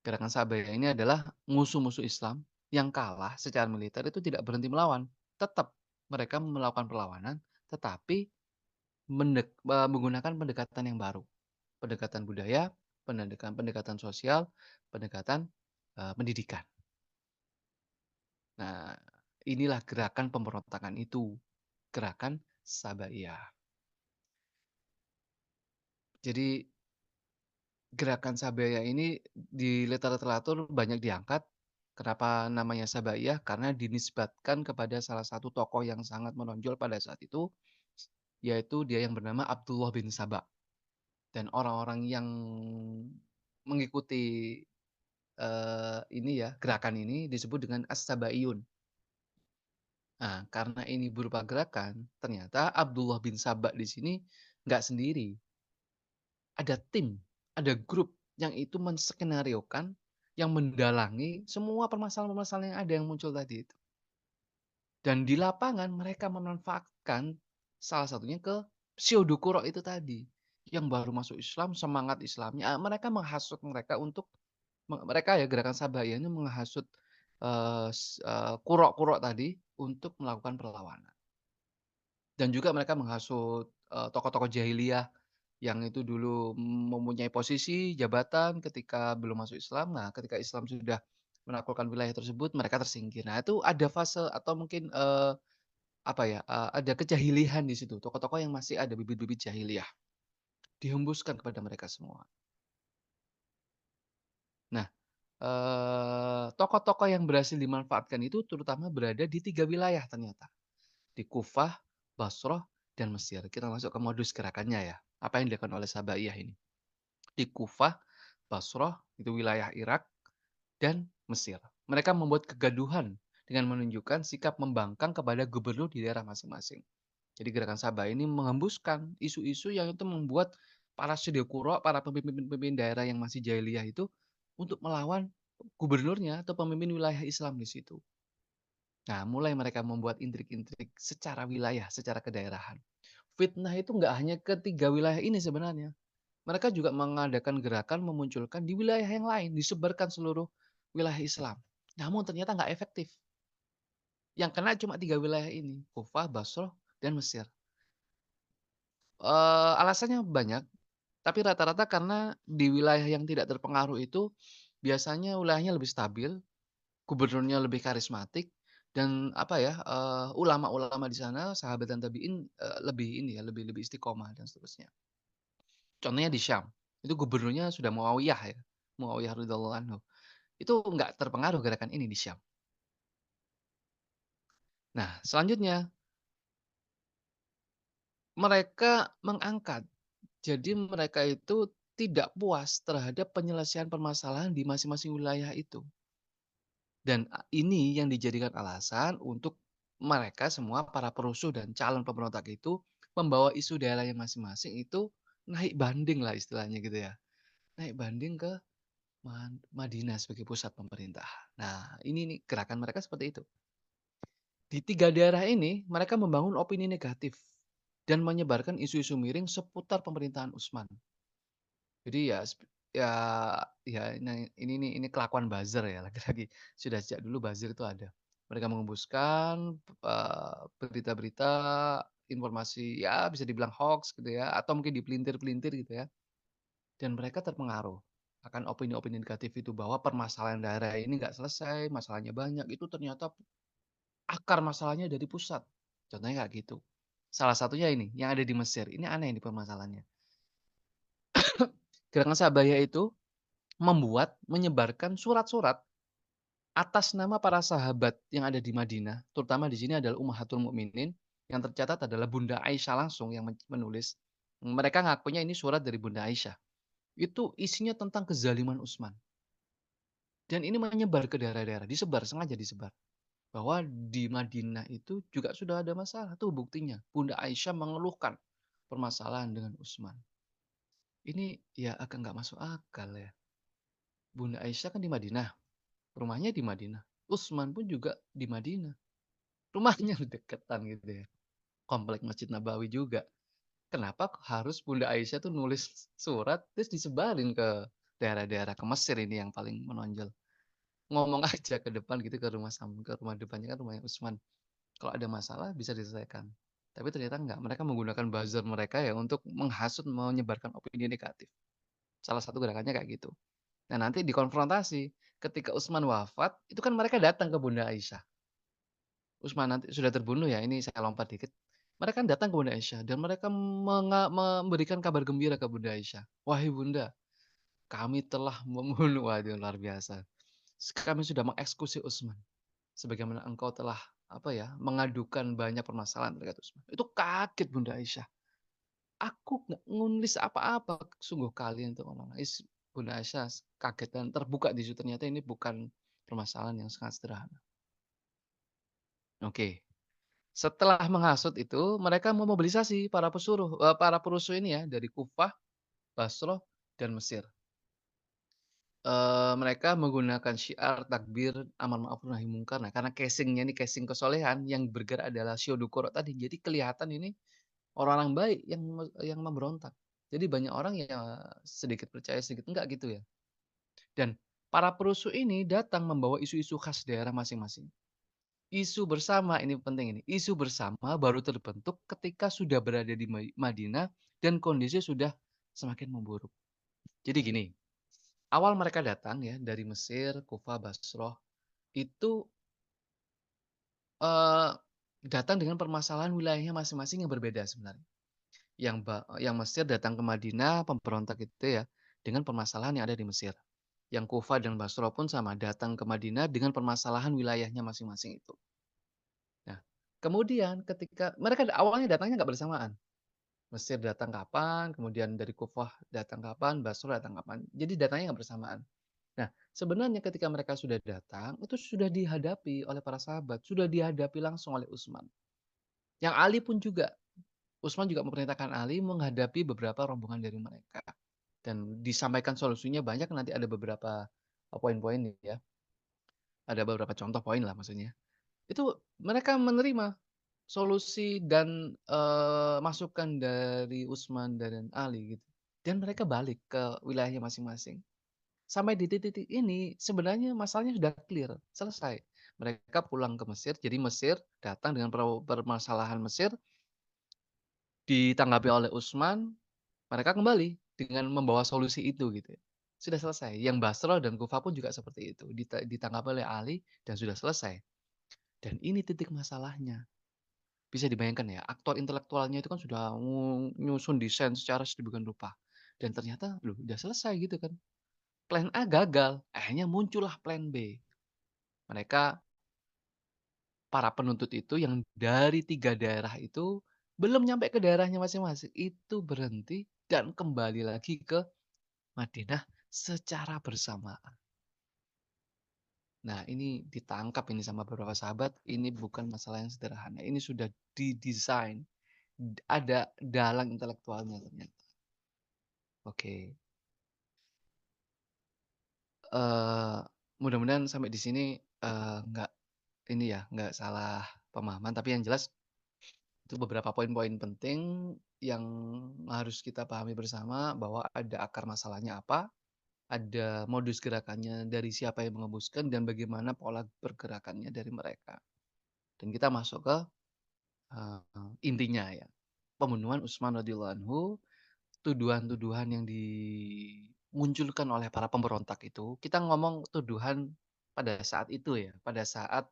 Gerakan Sabaiyah ini adalah musuh-musuh Islam yang kalah secara militer itu tidak berhenti melawan. Tetap mereka melakukan perlawanan, tetapi menggunakan pendekatan yang baru. Pendekatan budaya, pendekatan sosial, pendekatan, pendidikan. Nah, inilah gerakan pemberontakan itu, gerakan Sabaiyah. Jadi gerakan Sabaiyah ini di literatur banyak diangkat. Kenapa namanya Sabaiyah? Karena dinisbatkan kepada salah satu tokoh yang sangat menonjol pada saat itu, yaitu dia yang bernama Abdullah bin Saba. Dan orang-orang yang mengikuti, ini ya, gerakan ini disebut dengan As-Sabaiyun. Nah, karena ini berupa gerakan, ternyata Abdullah bin Saba di sini nggak sendiri. Ada tim, ada grup yang itu menskenariokan, yang mendalangi semua permasalahan-permasalahan yang ada yang muncul tadi itu. Dan di lapangan mereka memanfaatkan salah satunya ke pseudokuro itu tadi, yang baru masuk Islam, semangat Islamnya, mereka menghasut mereka untuk mereka ya gerakan Sabaya ini menghasut, kuro-kuro tadi untuk melakukan perlawanan. Dan juga mereka menghasut, tokoh-tokoh jahiliyah yang itu dulu mempunyai posisi, jabatan ketika belum masuk Islam. Nah, ketika Islam sudah menaklukkan wilayah tersebut, mereka tersingkir. Nah, itu ada fase atau mungkin, apa ya, ada kejahilian di situ, tokoh-tokoh yang masih ada bibit-bibit jahiliyah, dihembuskan kepada mereka semua. Nah, tokoh-tokoh yang berhasil dimanfaatkan itu terutama berada di 3 wilayah ternyata, di Kufah, Basrah, dan Mesir. Kita masuk ke modus gerakannya ya, apa yang dilakukan oleh Sabaiyah ini. Di Kufah, Basrah, itu wilayah Irak, dan Mesir. Mereka membuat kegaduhan dengan menunjukkan sikap membangkang kepada gubernur di daerah masing-masing. Jadi gerakan Sabah ini menghembuskan isu-isu yang itu membuat para Syedekuro, para pemimpin-pemimpin daerah yang masih jahiliyah itu untuk melawan gubernurnya atau pemimpin wilayah Islam di situ. Nah, mulai mereka membuat intrik-intrik secara wilayah, secara kedaerahan. Fitnah itu nggak hanya ketiga wilayah ini sebenarnya. Mereka juga mengadakan gerakan memunculkan di wilayah yang lain, disebarkan seluruh wilayah Islam. Namun ternyata nggak efektif. Yang kena cuma 3 wilayah ini, Kufah, Basrah, dan Mesir. Alasannya banyak, tapi rata-rata karena di wilayah yang tidak terpengaruh itu, biasanya wilayahnya lebih stabil, gubernurnya lebih karismatik, dan apa ya, ulama-ulama di sana, sahabat dan tabi'in, lebih ini ya, lebih lebih istiqomah dan seterusnya. Contohnya di Syam, itu gubernurnya sudah Muawiyah ya, Muawiyah radhiyallahu anhu. Itu nggak terpengaruh gerakan ini di Syam. Nah, selanjutnya mereka mengangkat. Jadi mereka itu tidak puas terhadap penyelesaian permasalahan di masing-masing wilayah itu. Dan ini yang dijadikan alasan untuk mereka semua para perusuh dan calon pemberontak itu membawa isu daerahnya masing-masing itu naik banding lah istilahnya gitu ya. Naik banding ke Madinah sebagai pusat pemerintahan. Nah, ini nih gerakan mereka seperti itu. Di 3 daerah ini mereka membangun opini negatif dan menyebarkan isu-isu miring seputar pemerintahan Utsman. Jadi ya ya ini kelakuan buzzer ya lagi-lagi. Sudah sejak dulu buzzer itu ada. Mereka mengembuskan, berita-berita, informasi ya bisa dibilang hoaks gitu ya, atau mungkin dipelintir-pelintir gitu ya. Dan mereka terpengaruh akan opini-opini negatif itu bahwa permasalahan daerah ini nggak selesai, masalahnya banyak, itu ternyata akar masalahnya dari pusat. Contohnya kayak gitu. Salah satunya ini yang ada di Mesir, ini aneh ini permasalahannya. Gerakan Sabaya itu menyebarkan surat-surat atas nama para sahabat yang ada di Madinah, terutama di sini adalah Ummahatul Mukminin, yang tercatat adalah Bunda Aisyah langsung yang menulis. Mereka ngakunya ini surat dari Bunda Aisyah. Itu isinya tentang kezaliman Utsman. Dan ini menyebar ke daerah-daerah, disebar, sengaja disebar. Bahwa di Madinah itu juga sudah ada masalah, tuh buktinya. Bunda Aisyah mengeluhkan permasalahan dengan Utsman. Ini ya agak nggak masuk akal ya. Bunda Aisyah kan di Madinah, rumahnya di Madinah. Utsman pun juga di Madinah. Rumahnya deketan gitu ya. Komplek Masjid Nabawi juga. Kenapa harus Bunda Aisyah tuh nulis surat terus disebarin ke daerah-daerah ke Mesir ini yang paling menonjol. ngomong aja ke depan gitu ke rumah depannya kan rumahnya Utsman. Kalau ada masalah bisa diselesaikan. Tapi ternyata enggak, mereka menggunakan buzzer mereka ya untuk menghasut, menyebarkan opini negatif. Salah satu gerakannya kayak gitu. Nah, nanti dikonfrontasi, ketika Utsman wafat, itu kan mereka datang ke Bunda Aisyah. Utsman nanti sudah terbunuh ya, ini saya lompat dikit. Mereka kan datang ke Bunda Aisyah dan mereka memberikan kabar gembira ke Bunda Aisyah. "Wahai Bunda, kami telah membunuh," waduh luar biasa. "Kami sudah mengeksekusi Utsman. Sebagaimana engkau telah, apa ya, mengadukan banyak permasalahan terkait Utsman." Itu kaget Bunda Aisyah. Aku nggak nulis apa-apa, sungguh kalian itu orang Bunda Aisyah kaget dan terbuka di situ, ternyata ini bukan permasalahan yang sangat sederhana. Oke, setelah menghasut itu, mereka memobilisasi para perusuh ini ya, dari Kufah, Bashrah, dan Mesir. Mereka menggunakan syiar takbir, amar ma'ruf nahi mungkar. Nah, karena casing-nya ini casing kesolehan, yang bergerak adalah syahdu qura tadi, jadi kelihatan ini orang-orang baik yang memberontak. Jadi banyak orang ya sedikit percaya, sedikit enggak gitu ya. Dan para perusuh ini datang membawa isu-isu khas daerah masing-masing. Isu bersama ini penting ini, isu bersama baru terbentuk ketika sudah berada di Madinah dan kondisi sudah semakin memburuk. Jadi gini, awal mereka datang ya dari Mesir, Kufah, Bashrah, itu, eee, datang dengan permasalahan wilayahnya masing-masing yang berbeda sebenarnya. Yang Mesir datang ke Madinah, pemberontak itu ya, dengan permasalahan yang ada di Mesir. Yang Kufah dan Bashrah pun sama, datang ke Madinah dengan permasalahan wilayahnya masing-masing itu. Nah, kemudian ketika mereka awalnya datangnya nggak bersamaan. Mesir datang kapan, kemudian dari Kufah datang kapan, Bashrah datang kapan. Jadi datangnya nggak bersamaan. Nah, sebenarnya ketika mereka sudah datang, itu sudah dihadapi oleh para sahabat, sudah dihadapi langsung oleh Utsman. Yang Ali pun juga, Utsman juga memerintahkan Ali menghadapi beberapa rombongan dari mereka. Dan disampaikan solusinya banyak, nanti ada beberapa poin-poin ya, ada beberapa contoh poin lah maksudnya. Itu mereka menerima solusi dan, masukan dari Utsman dan Ali gitu. Dan mereka balik ke wilayahnya masing-masing. Sampai di titik ini sebenarnya masalahnya sudah clear, selesai. Mereka pulang ke Mesir, jadi Mesir datang dengan permasalahan Mesir, ditanggapi oleh Utsman, mereka kembali dengan membawa solusi itu gitu ya. Sudah selesai. Yang Basra dan Kufah pun juga seperti itu, ditanggapi oleh Ali dan sudah selesai. Dan ini titik masalahnya. Bisa dibayangkan ya, aktor intelektualnya itu kan sudah nyusun desain secara sedemikian rupa. Dan ternyata, loh udah selesai gitu kan. Plan A gagal, akhirnya muncullah plan B. Mereka, para penuntut itu yang dari 3 daerah itu, belum nyampe ke daerahnya masing-masing, itu berhenti dan kembali lagi ke Madinah secara bersamaan. Nah, ini ditangkap ini sama beberapa sahabat, ini bukan masalah yang sederhana, ini sudah didesain, ada dalang intelektualnya ternyata. Oke, eee, mudah-mudahan sampai di sini, nggak ini ya, nggak salah pemahaman, tapi yang jelas itu beberapa poin-poin penting yang harus kita pahami bersama bahwa ada akar masalahnya apa, ada modus gerakannya dari siapa yang mengembuskan dan bagaimana pola pergerakannya dari mereka. Dan kita masuk ke, intinya ya, pembunuhan Utsman radhiyallahu anhu, tuduhan-tuduhan yang dimunculkan oleh para pemberontak itu, kita ngomong tuduhan pada saat itu ya, pada saat,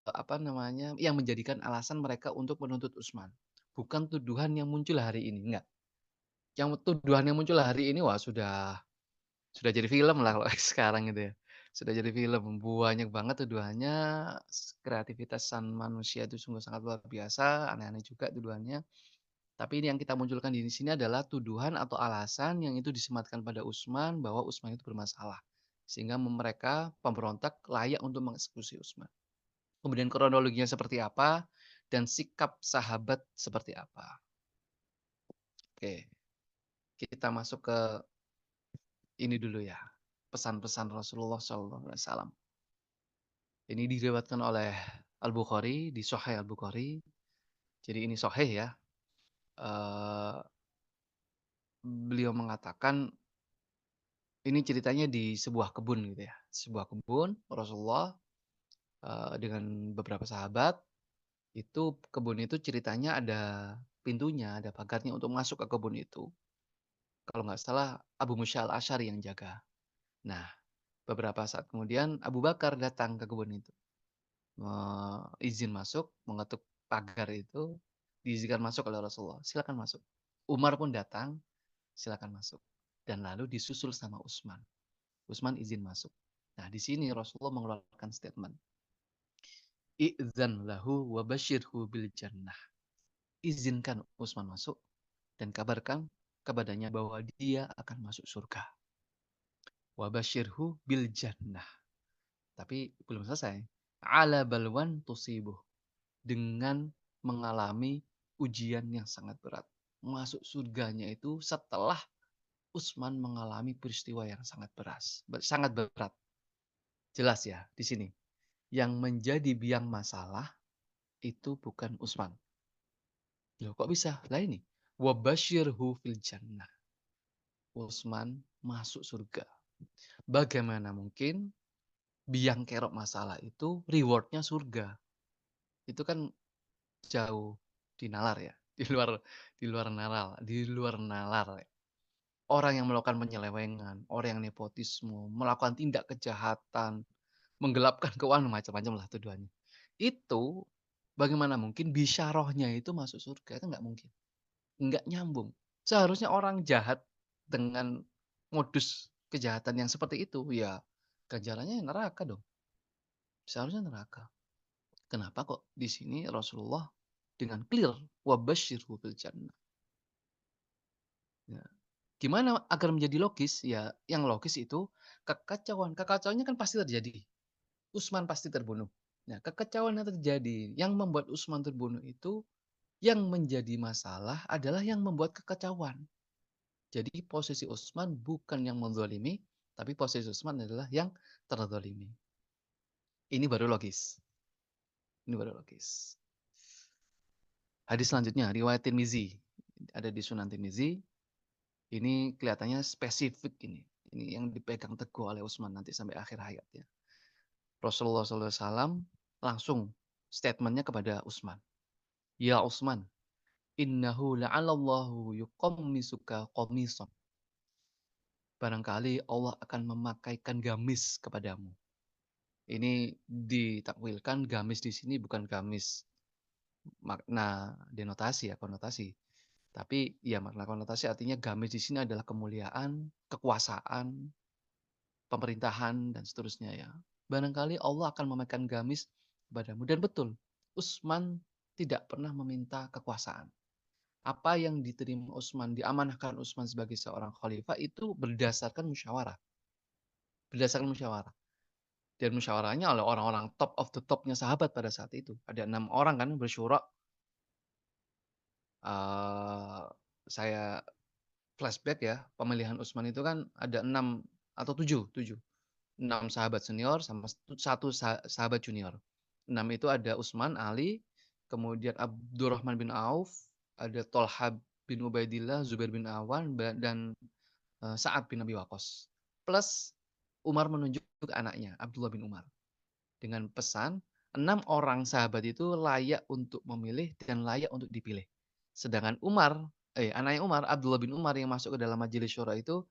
apa namanya, yang menjadikan alasan mereka untuk menuntut Utsman. Bukan tuduhan yang muncul hari ini, enggak. Yang tuduhan yang muncul hari ini, wah sudah jadi film lah kalau sekarang gitu ya. Sudah jadi film, banyak banget tuduhannya, kreativitasan manusia itu sungguh sangat luar biasa, aneh-aneh juga tuduhannya. Tapi ini yang kita munculkan di sini adalah tuduhan atau alasan yang itu disematkan pada Utsman bahwa Utsman itu bermasalah. Sehingga mereka pemberontak layak untuk mengeksekusi Utsman. Kemudian kronologinya seperti apa dan sikap sahabat seperti apa. Oke, kita masuk ke ini dulu ya, pesan-pesan Rasulullah SAW. Ini diriwayatkan oleh Al-Bukhari, di Sahih Al-Bukhari. Jadi ini sahih ya, eee, beliau mengatakan Ini ceritanya di sebuah kebun gitu ya. Sebuah kebun Rasulullah, dengan beberapa sahabat, itu kebun itu ceritanya ada pintunya, ada pagarnya untuk masuk ke kebun itu. Kalau nggak salah Abu Musa al-Asy'ari yang jaga. Nah, beberapa saat kemudian Abu Bakar datang ke kebun itu, izin masuk, mengetuk pagar itu, diizinkan masuk oleh Rasulullah, "Silakan masuk." Umar pun datang, "Silakan masuk." Dan lalu disusul sama Utsman. Utsman izin masuk. Nah, di sini Rasulullah mengeluarkan statement, "I'dzan lahu wa basyirhu bil jannah." Izinkan Utsman masuk dan kabarkan kepadanya bahwa dia akan masuk surga. Wa basyirhu bil jannah. Tapi belum selesai. Ala balwan tusibuh. Dengan mengalami ujian yang sangat berat. Masuk surganya itu setelah Utsman mengalami peristiwa yang sangat berat. Jelas ya di sini. Yang menjadi biang masalah itu bukan Utsman. Loh kok bisa? Lah ini. Wabasyirhu fil jannah. Utsman masuk surga. Bagaimana mungkin biang kerok masalah itu rewardnya surga? Itu kan jauh di nalar ya. Di luar nalar ya. Orang yang melakukan penyelewengan, orang yang nepotisme, melakukan tindak kejahatan, menggelapkan keuangan, macam-macam lah tuduhannya. Itu bagaimana mungkin bisyarahnya itu masuk surga? Itu nggak mungkin. Nggak nyambung. Seharusnya orang jahat dengan modus kejahatan yang seperti itu, ya ganjarannya neraka dong. Seharusnya neraka. Kenapa kok di sini Rasulullah dengan clear wabasyirhu bil jannah. Ya. Gimana agar menjadi logis? Ya, yang logis itu kekacauan. Kekacauannya kan pasti terjadi. Utsman pasti terbunuh. Nah, kekacauan yang terjadi, yang membuat Utsman terbunuh itu, yang menjadi masalah adalah yang membuat kekacauan. Jadi posisi Utsman bukan yang menzalimi, tapi posisi Utsman adalah yang terzalimi. Ini baru logis. Ini baru logis. Hadis selanjutnya, riwayat Tirmizi. Ada di Sunan Tirmizi. Ini kelihatannya spesifik ini. Ini yang dipegang teguh oleh Utsman nanti sampai akhir hayatnya. Rasulullah SAW langsung statementnya kepada Utsman. Ya Utsman, innahu la'alallahu yuqammisuka qamisan. Barangkali Allah akan memakaikan gamis kepadamu. Ini ditakwilkan gamis di sini bukan gamis makna denotasi ya, konotasi. Tapi ya makna konotasi artinya gamis di sini adalah kemuliaan, kekuasaan, pemerintahan dan seterusnya ya. Barangkali Allah akan memakaikan gamis kepadamu dan betul, Utsman tidak pernah meminta kekuasaan. Apa yang diterima Utsman, diamanahkan Utsman sebagai seorang khalifah itu berdasarkan musyawarah. Berdasarkan musyawarah. Dan musyawarahnya oleh orang-orang top of the topnya sahabat pada saat itu. Ada 6 orang kan bersyura. Uh, saya flashback ya, pemilihan Utsman itu kan ada 6 atau 7, 7. 6 sahabat senior sama satu sahabat junior. 6 itu ada Utsman, Ali, kemudian Abdurrahman bin Auf, ada Tolha bin Ubaidillah, Zubair bin Awan, dan Sa'ad bin Abi Waqqas. Plus Umar menunjuk anaknya, Abdullah bin Umar. Dengan pesan, 6 orang sahabat itu layak untuk memilih dan layak untuk dipilih. Sedangkan anaknya Umar, Abdullah bin Umar yang masuk ke dalam majelis syura itu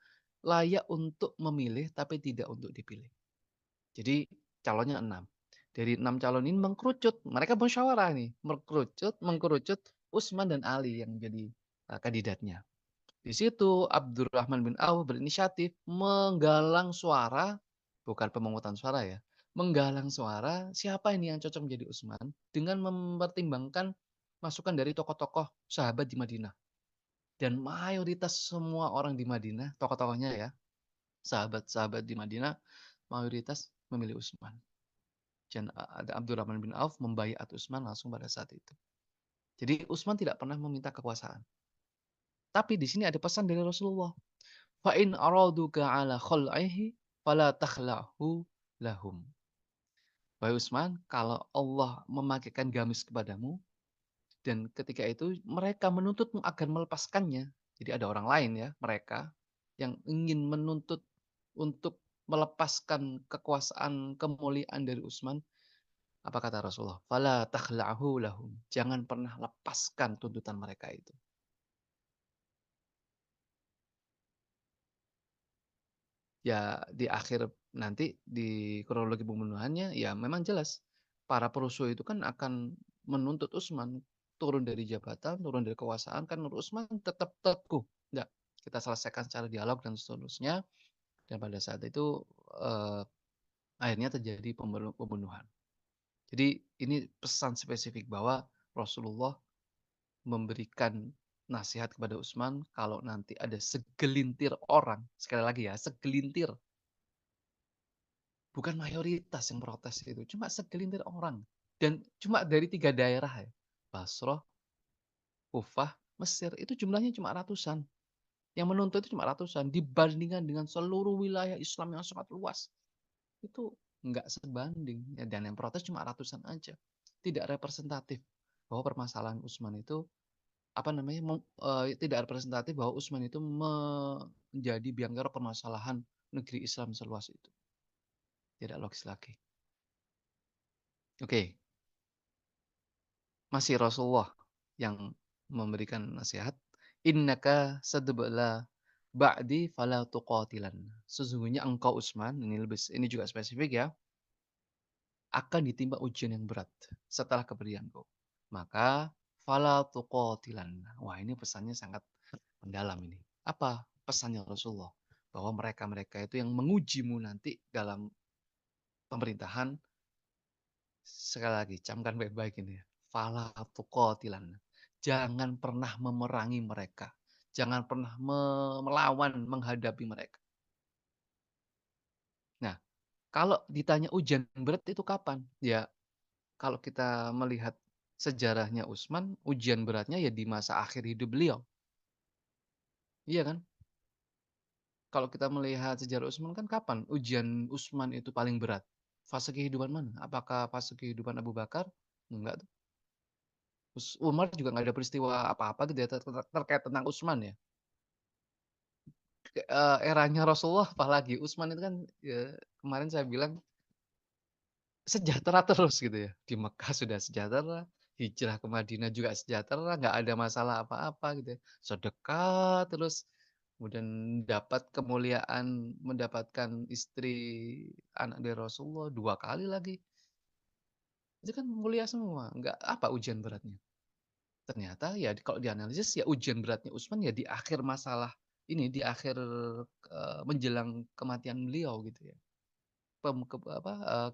layak untuk memilih tapi tidak untuk dipilih. Jadi calonnya 6. Dari 6 calon ini mengkerucut, mereka musyawarah nih, mengkerucut Utsman dan Ali yang jadi kandidatnya. Di situ Abdurrahman bin Auf berinisiatif menggalang suara, bukan pemungutan suara ya, menggalang suara siapa ini yang cocok menjadi Utsman dengan mempertimbangkan masukan dari tokoh-tokoh sahabat di Madinah. Dan mayoritas semua orang di Madinah, tokoh-tokohnya ya, sahabat-sahabat di Madinah, mayoritas memilih Utsman. Dan ada Abdurrahman bin Auf membaiat Utsman langsung pada saat itu. Jadi Utsman tidak pernah meminta kekuasaan. Tapi di sini ada pesan dari Rasulullah. Fa in araduka ala khal'ihi fala takhla'hu lahum. Wahai Utsman, kalau Allah memakaikan gamis kepadamu dan ketika itu mereka menuntutmu agar melepaskannya. Jadi ada orang lain ya, mereka yang ingin menuntut untuk melepaskan kekuasaan, kemuliaan dari Utsman, apa kata Rasulullah? "Fala takhla'hu lahum." Jangan pernah lepaskan tuntutan mereka itu. Ya di akhir nanti di kronologi pembunuhannya ya memang jelas, para perusuh itu kan akan menuntut Utsman turun dari jabatan, turun dari kekuasaan kan menurut Utsman tetap teguh, "Enggak, kita selesaikan secara dialog dan seterusnya." Dan pada saat itu, akhirnya terjadi pembunuhan. Jadi ini pesan spesifik bahwa Rasulullah memberikan nasihat kepada Utsman kalau nanti ada segelintir orang, sekali lagi ya, segelintir, bukan mayoritas yang protes itu, cuma segelintir orang dan cuma dari 3 daerah ya, Basrah, Kufah, Mesir, itu jumlahnya cuma ratusan. Yang menuntut itu cuma ratusan dibandingkan dengan seluruh wilayah Islam yang sangat luas. Itu nggak sebanding ya, dan yang protes cuma ratusan aja. Tidak representatif bahwa permasalahan Utsman itu apa namanya, tidak representatif bahwa Utsman itu menjadi biang kerok permasalahan negeri Islam seluas itu. Tidak logis lagi. Oke, masih Rasulullah yang memberikan nasihat, "Innaka satubla ba'di fala tuqatilan." Sesungguhnya engkau Utsman, ini juga spesifik ya, akan ditimpa ujian yang berat setelah kepergianku. Maka fala tuqatilan. Wah, ini pesannya sangat mendalam ini. Apa pesannya Rasulullah? Bahwa mereka-mereka itu yang mengujimu nanti dalam pemerintahan, sekali lagi camkan baik-baik ini ya. Fala tuqatilan. Jangan pernah memerangi mereka. Jangan pernah melawan, menghadapi mereka. Nah, kalau ditanya ujian berat itu kapan? Ya, kalau kita melihat sejarahnya Utsman, ujian beratnya ya di masa akhir hidup beliau. Iya kan? Kalau kita melihat sejarah Utsman kan kapan ujian Utsman itu paling berat? Fase kehidupan mana? Apakah fase kehidupan Abu Bakar? Enggak tuh. Terus Umar juga nggak ada peristiwa apa-apa gitu ya terkait tentang Utsman ya. Eranya Rasulullah apalagi, Utsman itu kan ya kemarin saya bilang sejahtera terus gitu ya. Di Mekah sudah sejahtera, hijrah ke Madinah juga sejahtera, nggak ada masalah apa-apa gitu ya. Sedekah terus, kemudian dapat kemuliaan mendapatkan istri anak dari Rasulullah 2 kali lagi. Itu kan mulia semua, nggak apa ujian beratnya. Ternyata ya kalau dianalisis ya ujian beratnya Utsman ya di akhir masalah ini, di akhir, menjelang kematian beliau gitu ya. Pem kep apa,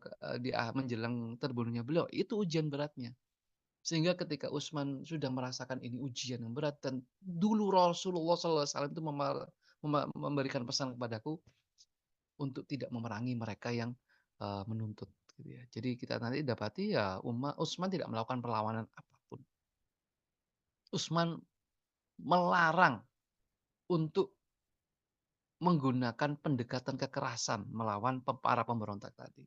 menjelang terbunuhnya beliau, itu ujian beratnya. Sehingga ketika Utsman sudah merasakan ini ujian yang berat dan dulu Rasulullah SAW itu memberikan pesan kepadaku untuk tidak memerangi mereka yang, menuntut gitu ya. Jadi kita nanti dapati ya Utsman tidak melakukan perlawanan apapun. Utsman melarang untuk menggunakan pendekatan kekerasan melawan para pemberontak tadi.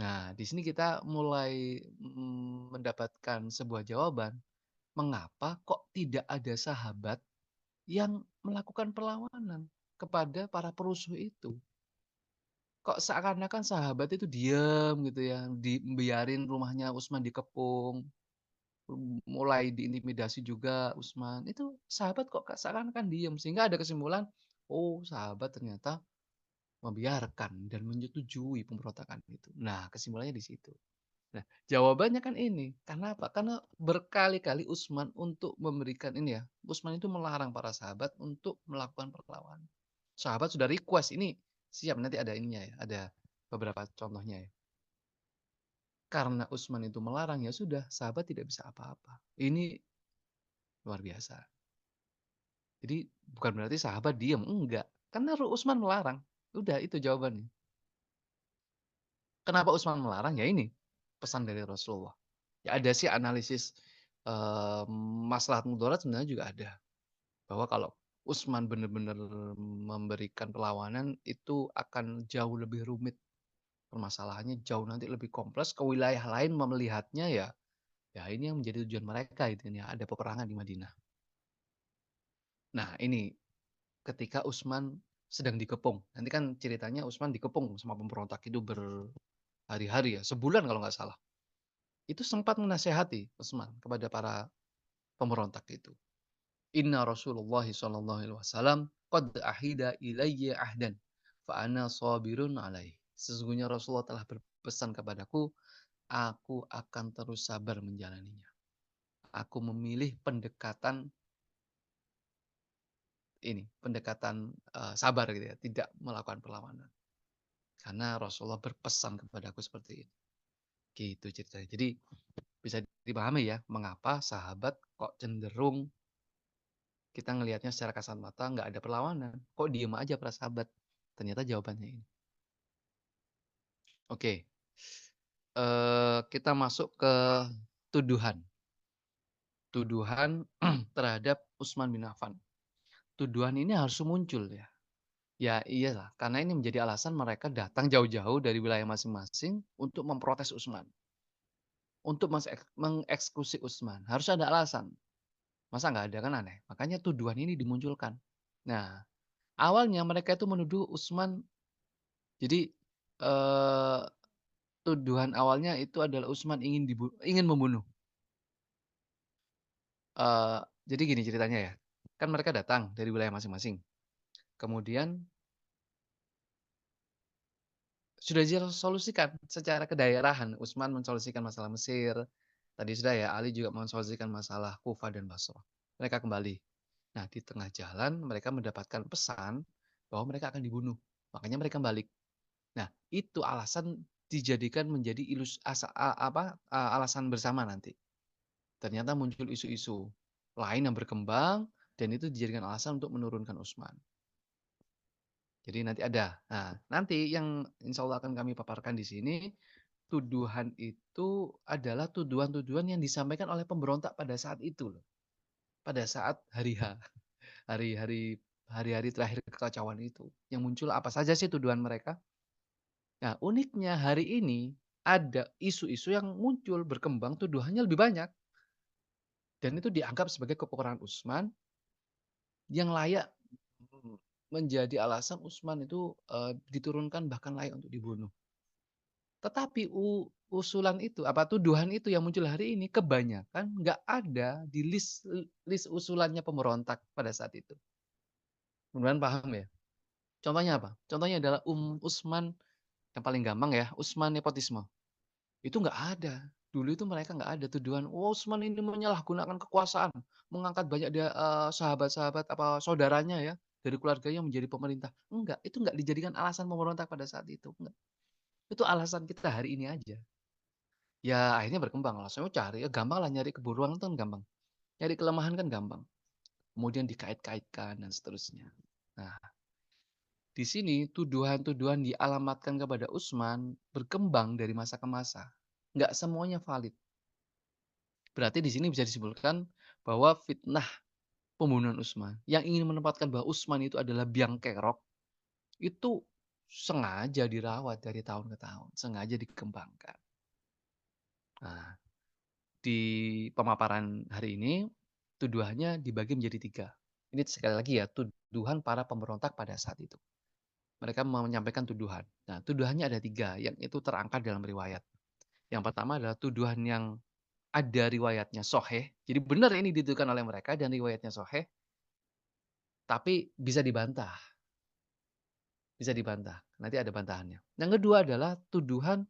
Nah, di sini kita mulai, mendapatkan sebuah jawaban, mengapa kok tidak ada sahabat yang melakukan perlawanan kepada para perusuh itu? Kok seakan-akan sahabat itu diam gitu ya, dibiarin rumahnya Utsman dikepung, mulai diintimidasi juga Utsman, itu sahabat kok seakan-akan diam, sehingga ada kesimpulan, oh sahabat ternyata membiarkan dan menyetujui pemberontakan itu. Nah, kesimpulannya di situ. Nah, jawabannya kan ini, karena apa? Karena berkali-kali Utsman untuk memberikan ini ya, Utsman itu melarang para sahabat untuk melakukan perlawanan. Sahabat sudah request, "Ini siap," nanti ada ininya ya, ada beberapa contohnya ya. Karena Utsman itu melarang, ya sudah, sahabat tidak bisa apa-apa. Ini luar biasa. Jadi bukan berarti sahabat diam, enggak. Karena Utsman melarang. Udah itu jawabannya. Kenapa Utsman melarang? Ya ini, pesan dari Rasulullah. Ya ada sih analisis, maslahat mudarat sebenarnya juga ada. Bahwa kalau Utsman benar-benar memberikan perlawanan, itu akan jauh lebih rumit. Permasalahannya jauh nanti lebih kompleks, ke wilayah lain melihatnya ya, ya ini yang menjadi tujuan mereka itu ya, ada peperangan di Madinah. Nah ini, ketika Utsman sedang dikepung. Nanti kan ceritanya Utsman dikepung sama pemberontak itu berhari-hari ya, sebulan kalau nggak salah. Itu sempat menasehati Utsman kepada para pemberontak itu. Inna Rasulullah sallallahu alaihi wasallam qad ahida ilayya ahdan fa ana sabirun alaih. Sesungguhnya Rasulullah telah berpesan kepadaku, aku akan terus sabar menjalaninya. Aku memilih pendekatan sabar gitu ya, tidak melakukan perlawanan. Karena Rasulullah berpesan kepadaku seperti itu. Gitu ceritanya. Jadi bisa dipahami ya, mengapa sahabat kok cenderung kita ngelihatnya secara kasat mata nggak ada perlawanan. Kok diem aja para sahabat? Ternyata jawabannya ini. Oke, kita masuk ke tuduhan. Tuduhan terhadap Utsman bin Affan. Tuduhan ini harus muncul ya. Ya iyalah, karena ini menjadi alasan mereka datang jauh-jauh dari wilayah masing-masing untuk memprotes Utsman, untuk mengeksekusi Utsman. Harus ada alasan. Masa nggak ada, kan aneh. Makanya tuduhan ini dimunculkan. Nah, awalnya mereka itu menuduh Utsman, jadi, eee, tuduhan awalnya itu adalah Utsman ingin membunuh. Eee, jadi gini ceritanya ya, kan mereka datang dari wilayah masing-masing. Kemudian sudah disolusikan secara kedaerahan. Utsman mensolusikan masalah Mesir, tadi sudah ya, Ali juga mensolusikan masalah Kufah dan Basrah. Mereka kembali. Nah, di tengah jalan mereka mendapatkan pesan bahwa mereka akan dibunuh. Makanya mereka balik. Nah, itu alasan dijadikan menjadi alasan bersama nanti. Ternyata muncul isu-isu lain yang berkembang dan itu dijadikan alasan untuk menurunkan Utsman. Jadi nanti ada. Nah, nanti yang insya Allah akan kami paparkan di sini, tuduhan itu adalah tuduhan-tuduhan yang disampaikan oleh pemberontak pada saat itu loh. Pada saat hari H, hari-hari hari-hari terakhir kekacauan itu. Yang muncul apa saja sih tuduhan mereka? Nah, uniknya hari ini ada isu-isu yang muncul berkembang tuduhannya lebih banyak dan itu dianggap sebagai kepokokan Utsman yang layak menjadi alasan Utsman itu, diturunkan bahkan layak untuk dibunuh. Tetapi usulan itu, tuduhan itu yang muncul hari ini kebanyakan nggak ada di list usulannya pemberontak pada saat itu. Mudah-mudahan paham ya. Contohnya apa? Contohnya adalah Utsman yang paling gampang ya, Utsman nepotisme. Itu nggak ada. Dulu itu mereka nggak ada tuduhan, "Oh, Utsman ini menyalahgunakan kekuasaan, mengangkat banyak sahabat-sahabat saudaranya ya, dari keluarganya menjadi pemerintah." Enggak, itu nggak dijadikan alasan pemberontak pada saat itu, enggak. Itu alasan kita hari ini aja. Ya akhirnya berkembang, alasannya cari, ya gampang lah nyari keburuan itu kan gampang, nyari kelemahan kan gampang. Kemudian dikait-kaitkan dan seterusnya. Nah, di sini tuduhan-tuduhan dialamatkan kepada Utsman berkembang dari masa ke masa. Nggak semuanya valid. Berarti di sini bisa disimpulkan bahwa fitnah pembunuhan Utsman yang ingin menempatkan bahwa Utsman itu adalah biang kerok, itu sengaja dirawat dari tahun ke tahun, sengaja dikembangkan. Nah, di pemaparan hari ini, tuduhannya dibagi menjadi 3. Ini sekali lagi ya, tuduhan para pemberontak pada saat itu. Mereka menyampaikan tuduhan. Nah, tuduhannya ada 3 yang itu terangkat dalam riwayat. Yang pertama adalah tuduhan yang ada riwayatnya sahih. Jadi benar ini dituduhkan oleh mereka dan riwayatnya sahih, tapi bisa dibantah. Bisa dibantah. Nanti ada bantahannya. Yang kedua adalah tuduhan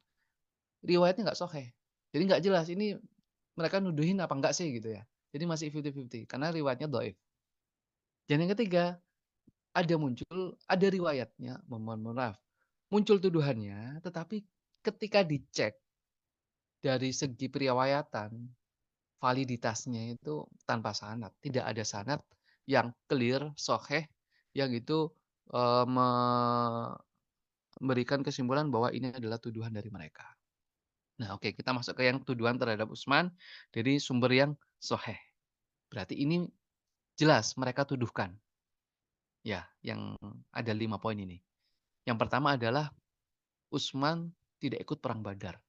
riwayatnya nggak sahih. Jadi nggak jelas ini mereka nuduhin apa enggak sih gitu ya. Jadi masih 50-50 karena riwayatnya dhaif. Dan yang ketiga, ada riwayatnya, mohon maaf, muncul tuduhannya, tetapi ketika dicek dari segi periwayatan, validitasnya itu tanpa sanad. Tidak ada sanad yang clear, sahih, yang itu, memberikan kesimpulan bahwa ini adalah tuduhan dari mereka. Nah, oke, kita masuk ke yang tuduhan terhadap Utsman dari sumber yang sahih. Berarti ini jelas mereka tuduhkan. Ya, yang ada 5 poin ini. Yang pertama adalah Utsman tidak ikut perang Badar.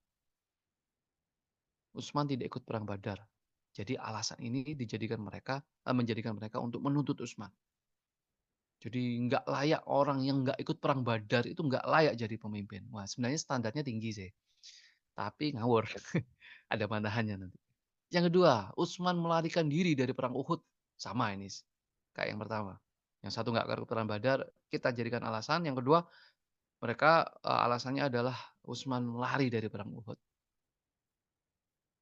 Utsman tidak ikut perang Badar. Jadi alasan ini menjadikan mereka untuk menuntut Utsman. Jadi nggak layak orang yang nggak ikut perang Badar itu nggak layak jadi pemimpin. Wah, sebenarnya standarnya tinggi sih, tapi ngawur. Ada panahannya nanti. Yang kedua, Utsman melarikan diri dari perang Uhud. Sama ini, kayak yang pertama. Yang satu nggak ikut perang Badar, kita jadikan alasan. Yang kedua, mereka, alasannya adalah Utsman lari dari perang Uhud.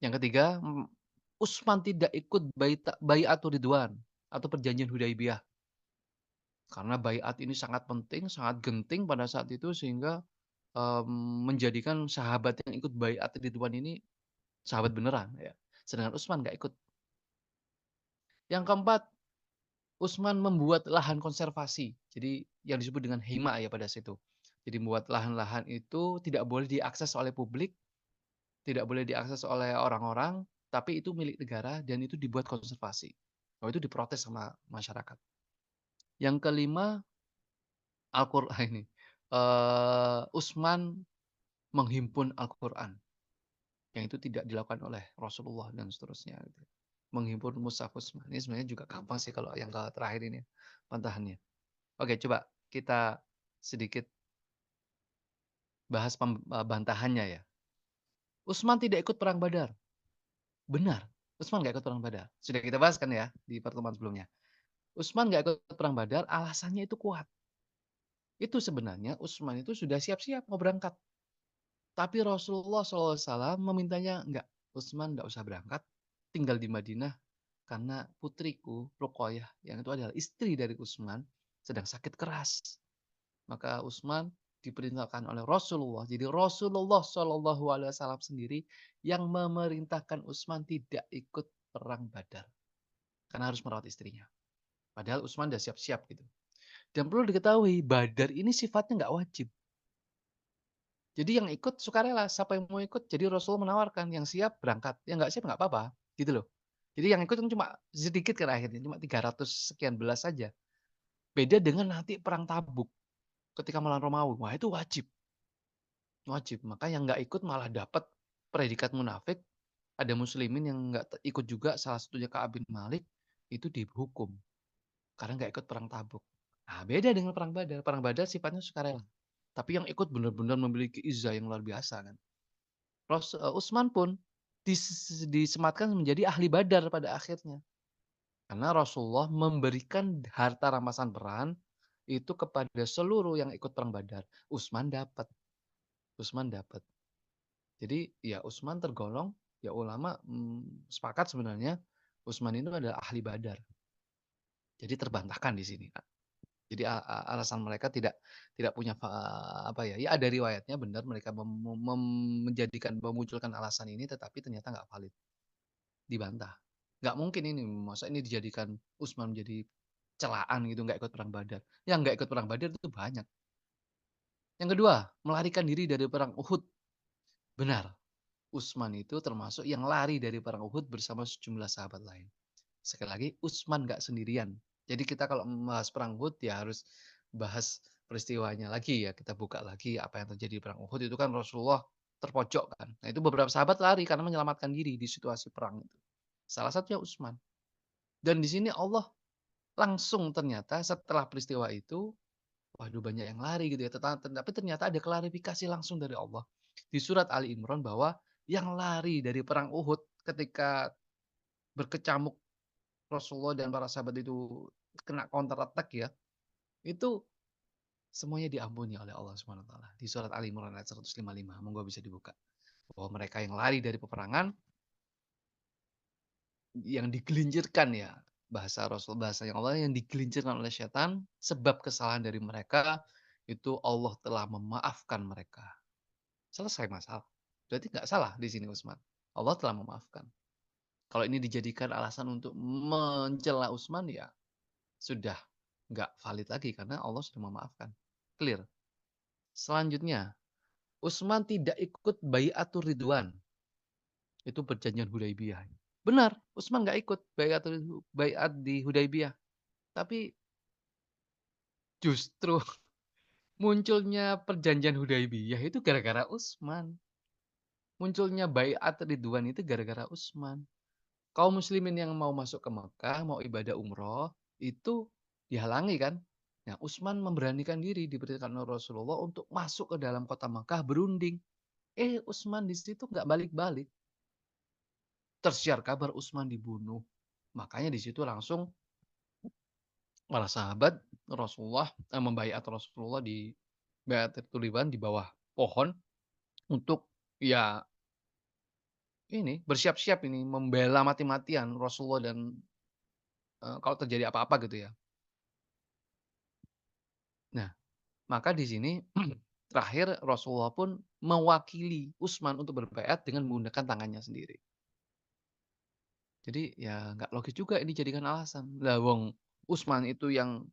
Yang ketiga, Utsman tidak ikut Baiatur Ridwan atau perjanjian Hudaibiyah. Karena baiat ini sangat penting, sangat genting pada saat itu sehingga, menjadikan sahabat yang ikut baiat Ridwan ini sahabat beneran ya. Sedangkan Utsman nggak ikut. Yang keempat, Utsman membuat lahan konservasi. Jadi yang disebut dengan hima ya pada situ. Jadi membuat lahan-lahan itu tidak boleh diakses oleh publik, tidak boleh diakses oleh orang-orang, tapi itu milik negara dan itu dibuat konservasi. Oh, itu diprotes sama masyarakat. Yang kelima, Al-Qur'an ini, Utsman menghimpun Al-Qur'an, yang itu tidak dilakukan oleh Rasulullah dan seterusnya gitu. Menghimpun mushaf Utsman, ini sebenarnya juga gampang sih kalau yang terakhir ini pantahannya. Oke, coba kita sedikit bahas bantahannya ya. Utsman tidak ikut perang Badar. Benar, Utsman nggak ikut perang Badar. Sudah kita bahas kan ya di pertemuan sebelumnya. Utsman nggak ikut perang Badar, alasannya itu kuat. Itu sebenarnya Utsman itu sudah siap-siap mau berangkat. Tapi Rasulullah SAW memintanya, "Enggak, Utsman enggak usah berangkat, tinggal di Madinah karena putriku Ruqayyah yang itu adalah istri dari Utsman sedang sakit keras." Maka Utsman diperintahkan oleh Rasulullah. Jadi Rasulullah SAW sendiri yang memerintahkan Utsman tidak ikut perang Badar karena harus merawat istrinya. Padahal Utsman sudah siap-siap gitu. Dan perlu diketahui, Badar ini sifatnya nggak wajib. Jadi yang ikut sukarela, siapa yang mau ikut, jadi Rasul menawarkan, yang siap berangkat, yang nggak siap nggak apa-apa, gitu loh. Jadi yang ikut kan cuma sedikit kan akhirnya, cuma 300 sekian belas saja. Beda dengan nanti perang Tabuk ketika melawan Romawi. Wah, itu wajib, wajib. Maka yang nggak ikut malah dapat predikat munafik. Ada muslimin yang nggak ikut juga, salah satunya Ka'ab bin Malik, itu dihukum karena nggak ikut perang Tabuk. Nah, beda dengan perang Badar. Perang Badar sifatnya sukarela. Tapi yang ikut benar-benar memiliki izah yang luar biasa kan. Utsman pun disematkan menjadi ahli Badar pada akhirnya. Karena Rasulullah memberikan harta rampasan perang itu kepada seluruh yang ikut perang Badar. Utsman dapat. Utsman dapat. Jadi ya Utsman tergolong ya ulama sepakat sebenarnya Utsman itu adalah ahli Badar. Jadi terbantahkan di sini. Jadi alasan mereka tidak tidak punya apa ya, ya ada riwayatnya benar mereka menjadikan memunculkan alasan ini tetapi ternyata nggak valid, dibantah. Nggak mungkin ini, masa ini dijadikan Utsman menjadi celaan gitu, nggak ikut perang Badar. Yang nggak ikut perang Badar itu banyak. Yang kedua, melarikan diri dari perang Uhud. Benar, Utsman itu termasuk yang lari dari perang Uhud bersama sejumlah sahabat lain. Sekali lagi, Utsman nggak sendirian. Jadi kita kalau membahas perang Uhud ya harus bahas peristiwanya lagi ya. Kita buka lagi apa yang terjadi di perang Uhud itu kan Rasulullah terpojok kan. Nah itu beberapa sahabat lari karena menyelamatkan diri di situasi perang itu. Salah satunya Utsman. Dan di sini Allah langsung ternyata setelah peristiwa itu, waduh banyak yang lari gitu ya. Tapi ternyata ada klarifikasi langsung dari Allah. Di surat Ali Imran bahwa yang lari dari perang Uhud ketika berkecamuk Rasulullah dan para sahabat itu kena counter attack ya, itu semuanya diampuni oleh Allah Subhanahu wa taala. Di surat Ali Imran ayat 155, monggo bisa dibuka. Bahwa mereka yang lari dari peperangan, yang digelincirkan ya, bahasa yang Allah yang digelincirkan oleh setan, sebab kesalahan dari mereka, itu Allah telah memaafkan mereka. Selesai masalah. Berarti nggak salah di sini Utsman. Allah telah memaafkan. Kalau ini dijadikan alasan untuk mencela Utsman ya sudah nggak valid lagi karena Allah sudah memaafkan. Clear. Selanjutnya, Utsman tidak ikut Baiatur Ridwan. Itu perjanjian Hudaibiyah. Benar, Utsman nggak ikut baiat di Hudaibiyah. Tapi justru munculnya perjanjian Hudaibiyah itu gara-gara Utsman. Munculnya Baiat Ridwan itu gara-gara Utsman. Kaum muslimin yang mau masuk ke Mekah, mau ibadah umroh, itu dihalangi kan? Nah, Utsman memberanikan diri diberitakan oleh Rasulullah untuk masuk ke dalam kota Makkah berunding. Utsman di situ nggak balik-balik. Tersiar kabar Utsman dibunuh. Makanya di situ langsung para sahabat Rasulullah membaiat Rasulullah di Baiatul Ridwan di bawah pohon untuk ya ini bersiap-siap ini membela mati-matian Rasulullah dan kalau terjadi apa-apa gitu ya. Nah, maka di sini terakhir Rasulullah pun mewakili Utsman untuk berbaiat dengan menggunakan tangannya sendiri. Jadi ya nggak logis juga ini jadikan alasan. Lah wong Utsman itu yang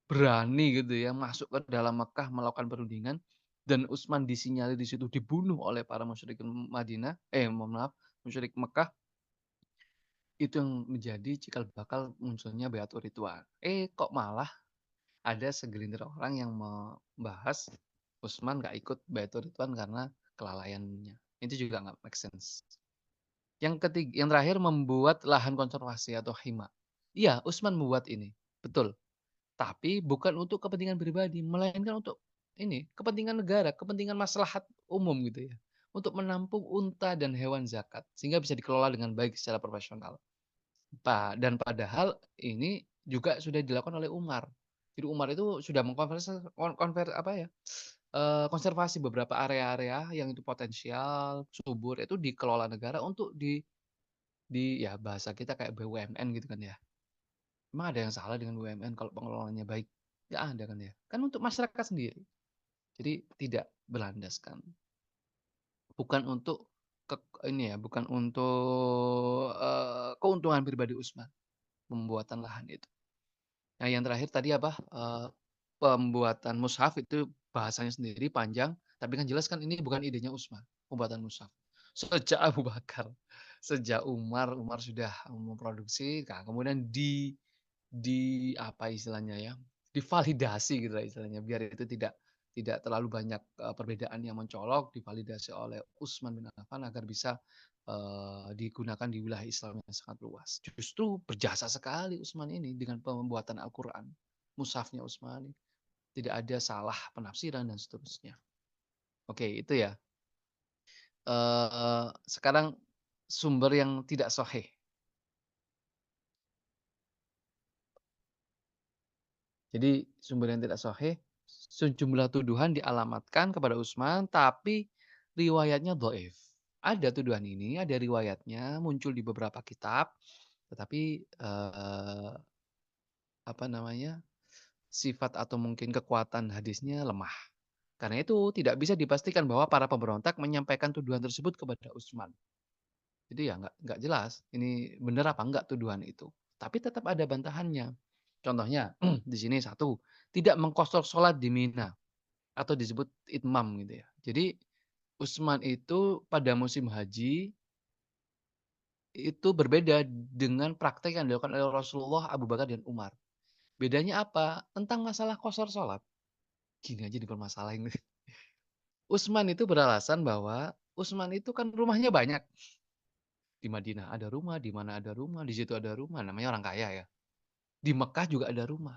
berani gitu ya masuk ke dalam Mekah melakukan perundingan dan Utsman disinyalir di situ dibunuh oleh para musyrikin Madinah, mohon maaf, musyrik Mekah, itu yang menjadi cikal bakal munculnya Baiatul Ridwan. Kok malah ada segelintir orang yang membahas Utsman nggak ikut Baiatul Ridwan karena kelalaiannya. Itu juga nggak make sense. Yang terakhir membuat lahan konservasi atau hima. Iya, Utsman membuat ini, betul. Tapi bukan untuk kepentingan pribadi, melainkan untuk ini, kepentingan negara, kepentingan maslahat umum gitu ya. Untuk menampung unta dan hewan zakat, sehingga bisa dikelola dengan baik secara profesional. Dan padahal ini juga sudah dilakukan oleh Umar. Jadi Umar itu sudah konservasi beberapa area-area yang itu potensial, subur, itu dikelola negara untuk ya bahasa kita kayak BUMN gitu kan ya. Emang ada yang salah dengan BUMN kalau pengelolaannya baik? Nggak ada kan ya. Kan untuk masyarakat sendiri. Jadi tidak berlandaskan. Bukan untuk ke ini ya, bukan untuk, keuntungan pribadi Utsman, pembuatan lahan itu. Nah yang terakhir tadi apa, pembuatan mushaf itu bahasanya sendiri panjang, tapi kan jelas kan ini bukan idenya Utsman, pembuatan mushaf. Sejak Abu Bakar, sejak Umar sudah memproduksi, nah kemudian apa istilahnya ya, divalidasi gitu lah istilahnya, biar itu tidak terlalu banyak, perbedaan yang mencolok, divalidasi oleh Utsman bin Affan agar bisa, digunakan di wilayah Islam yang sangat luas. Justru berjasa sekali Utsman ini dengan pembuatan Al-Qur'an, mushafnya Utsmani, tidak ada salah penafsiran dan seterusnya. Oke, itu ya. Sekarang sumber yang tidak sahih. Jadi sumber yang tidak sahih, sejumlah tuduhan dialamatkan kepada Utsman, tapi riwayatnya dhaif. Ada tuduhan ini, ada riwayatnya, muncul di beberapa kitab, tetapi, apa namanya, sifat atau mungkin kekuatan hadisnya lemah. Karena itu tidak bisa dipastikan bahwa para pemberontak menyampaikan tuduhan tersebut kepada Utsman. Jadi ya nggak jelas ini benar apa enggak tuduhan itu. Tapi tetap ada bantahannya. Contohnya di sini satu, tidak mengqashar sholat di Mina atau disebut itmam gitu ya. Jadi Utsman itu pada musim haji itu berbeda dengan praktek yang dilakukan oleh Rasulullah, Abu Bakar dan Umar. Bedanya apa? Tentang masalah qashar sholat. Gini aja dipermasalahin. Utsman itu beralasan bahwa Utsman itu kan rumahnya banyak. Di Madinah ada rumah, di mana ada rumah, di situ ada rumah, namanya orang kaya ya. Di Mekah juga ada rumah.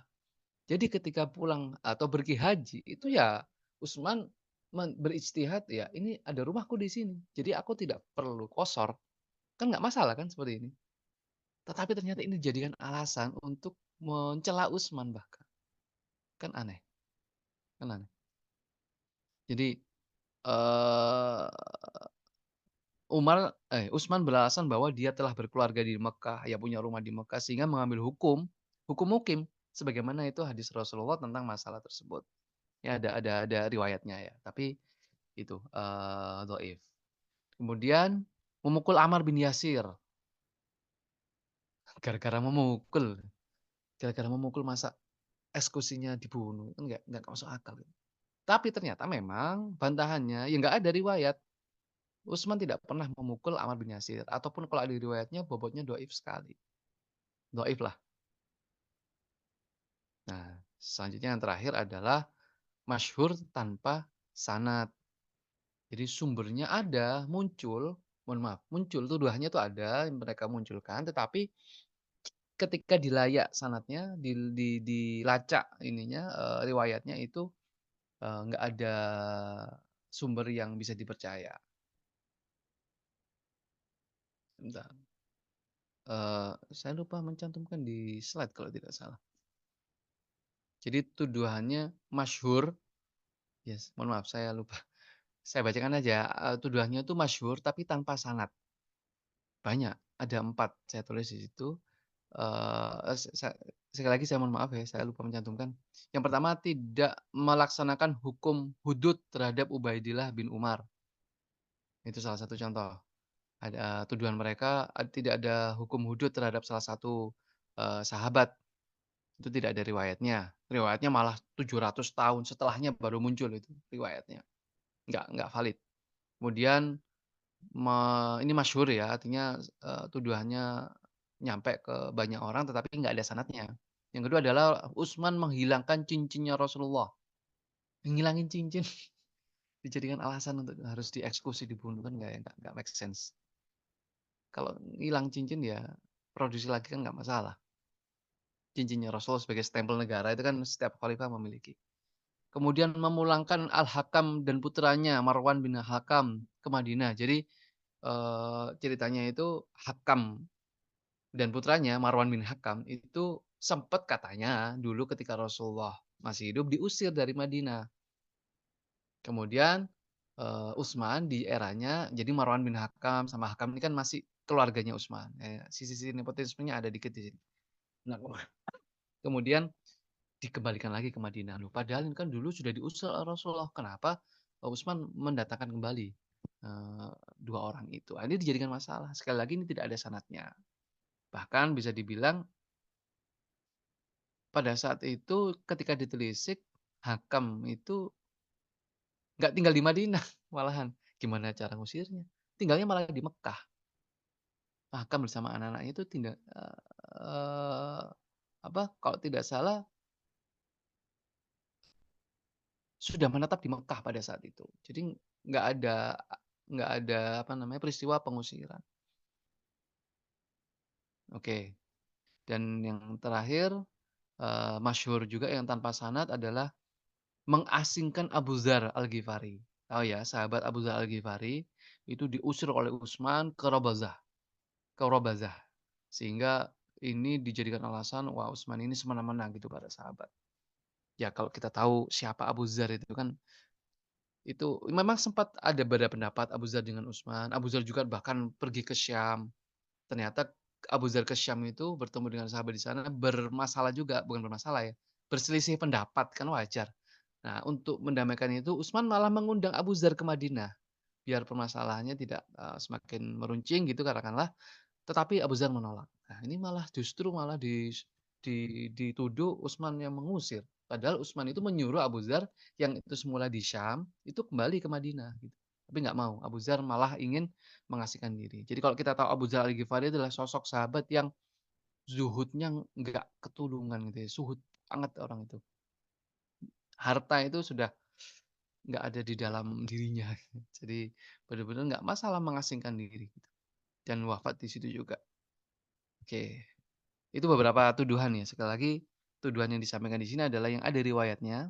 Jadi ketika pulang atau pergi haji itu ya Utsman berijtihad ya, ini ada rumahku di sini. Jadi aku tidak perlu qashar. Kan nggak masalah kan seperti ini. Tetapi ternyata ini dijadikan alasan untuk mencela Utsman bahkan. Kan aneh, kan aneh. Jadi, eee, Utsman beralasan bahwa dia telah berkeluarga di Mekah, ya punya rumah di Mekah sehingga mengambil hukum mukim, sebagaimana itu hadis Rasulullah tentang masalah tersebut. Ya ada riwayatnya ya, tapi itu, dhaif. Kemudian memukul Ammar bin Yasir, gara-gara memukul gara-gara memukul masa eksekusinya dibunuh, kan nggak masuk akal. Tapi ternyata memang bantahannya, ya nggak ada riwayat, Utsman tidak pernah memukul Ammar bin Yasir, ataupun kalau ada riwayatnya bobotnya dhaif sekali, dhaif lah. Nah, selanjutnya yang terakhir adalah masyhur tanpa sanad. Jadi sumbernya ada, muncul, mohon maaf, muncul tuduhannya itu ada, yang mereka munculkan, tetapi ketika dilayak sanadnya, dilacak ininya, riwayatnya itu, nggak ada sumber yang bisa dipercaya. Sebentar, saya lupa mencantumkan di slide kalau tidak salah. Jadi tuduhannya masyhur, yes, mohon maaf saya lupa. Saya bacakan aja, tuduhannya itu masyhur tapi tanpa sanad. Banyak, ada 4 saya tulis di situ. Sekali lagi saya mohon maaf ya, saya lupa mencantumkan. Yang pertama, tidak melaksanakan hukum hudud terhadap Ubaidillah bin Umar. Itu salah satu contoh. Ada tuduhan mereka, tidak ada hukum hudud terhadap salah satu, sahabat. Itu tidak ada riwayatnya. Riwayatnya malah 700 tahun setelahnya baru muncul itu riwayatnya. Nggak valid. Kemudian ini masyhur ya, artinya, tuduhannya nyampe ke banyak orang tetapi nggak ada sanadnya. Yang kedua adalah Utsman menghilangkan cincinnya Rasulullah. Ngilangin cincin dijadikan alasan untuk harus dieksekusi, dibunuh, kan nggak make sense. Kalau ngilang cincin ya produksi lagi kan nggak masalah. Cincinnya Rasul sebagai stempel negara itu kan setiap khalifah memiliki. Kemudian memulangkan Al-Hakam dan putranya Marwan bin Hakam ke Madinah. Jadi, ceritanya itu Hakam dan putranya Marwan bin Hakam itu sempat katanya dulu ketika Rasulullah masih hidup diusir dari Madinah. Kemudian, Utsman di eranya jadi Marwan bin Hakam sama Hakam ini kan masih keluarganya Utsman, sisi-sisi nepotismenya ada dikit di sini. Nah, kemudian dikembalikan lagi ke Madinah. Loh, padahal ini kan dulu sudah diusir oleh Rasulullah, kenapa, Utsman mendatangkan kembali, 2 orang itu? Ini dijadikan masalah, sekali lagi ini tidak ada sanadnya. Bahkan bisa dibilang pada saat itu ketika ditelisik, Hakam itu nggak tinggal di Madinah malahan. Gimana cara ngusirnya? Tinggalnya malah di Mekah. Hakam bersama anak-anaknya itu tidak, kalau tidak salah sudah menetap di Mekah pada saat itu. Jadi nggak ada nggak ada peristiwa pengusiran. Oke, dan yang terakhir, masyhur juga yang tanpa sanad adalah mengasingkan Abu Dzar Al-Ghifari. Tahu ya, sahabat Abu Dzar Al-Ghifari itu diusir oleh Utsman ke Rabazah. Sehingga ini dijadikan alasan, wah Utsman ini semena-mena gitu pada sahabat. Ya kalau kita tahu siapa Abu Dzar itu kan, itu memang sempat ada beda pendapat Abu Dzar dengan Utsman. Abu Dzar juga bahkan pergi ke Syam. Ternyata Abu Dzar ke Syam itu bertemu dengan sahabat di sana bermasalah juga, bukan bermasalah ya, berselisih pendapat, kan wajar. Nah, untuk mendamaikan itu Utsman malah mengundang Abu Dzar ke Madinah, biar permasalahannya tidak, semakin meruncing gitu katakanlah, tetapi Abu Dzar menolak. Nah, ini malah justru malah dituduh Utsman yang mengusir. Padahal Utsman itu menyuruh Abu Dzar yang itu semula di Syam, itu kembali ke Madinah gitu. Tapi nggak mau, Abu Dzar malah ingin mengasingkan diri. Jadi kalau kita tahu Abu Dzar Al-Ghifari adalah sosok sahabat yang zuhudnya nggak ketulungan gitu ya, zuhud banget orang itu. Harta itu sudah nggak ada di dalam dirinya. Jadi benar-benar nggak masalah mengasingkan diri gitu, dan wafat di situ juga. Oke. Itu beberapa tuduhan ya, sekali lagi tuduhan yang disampaikan di sini adalah yang ada riwayatnya,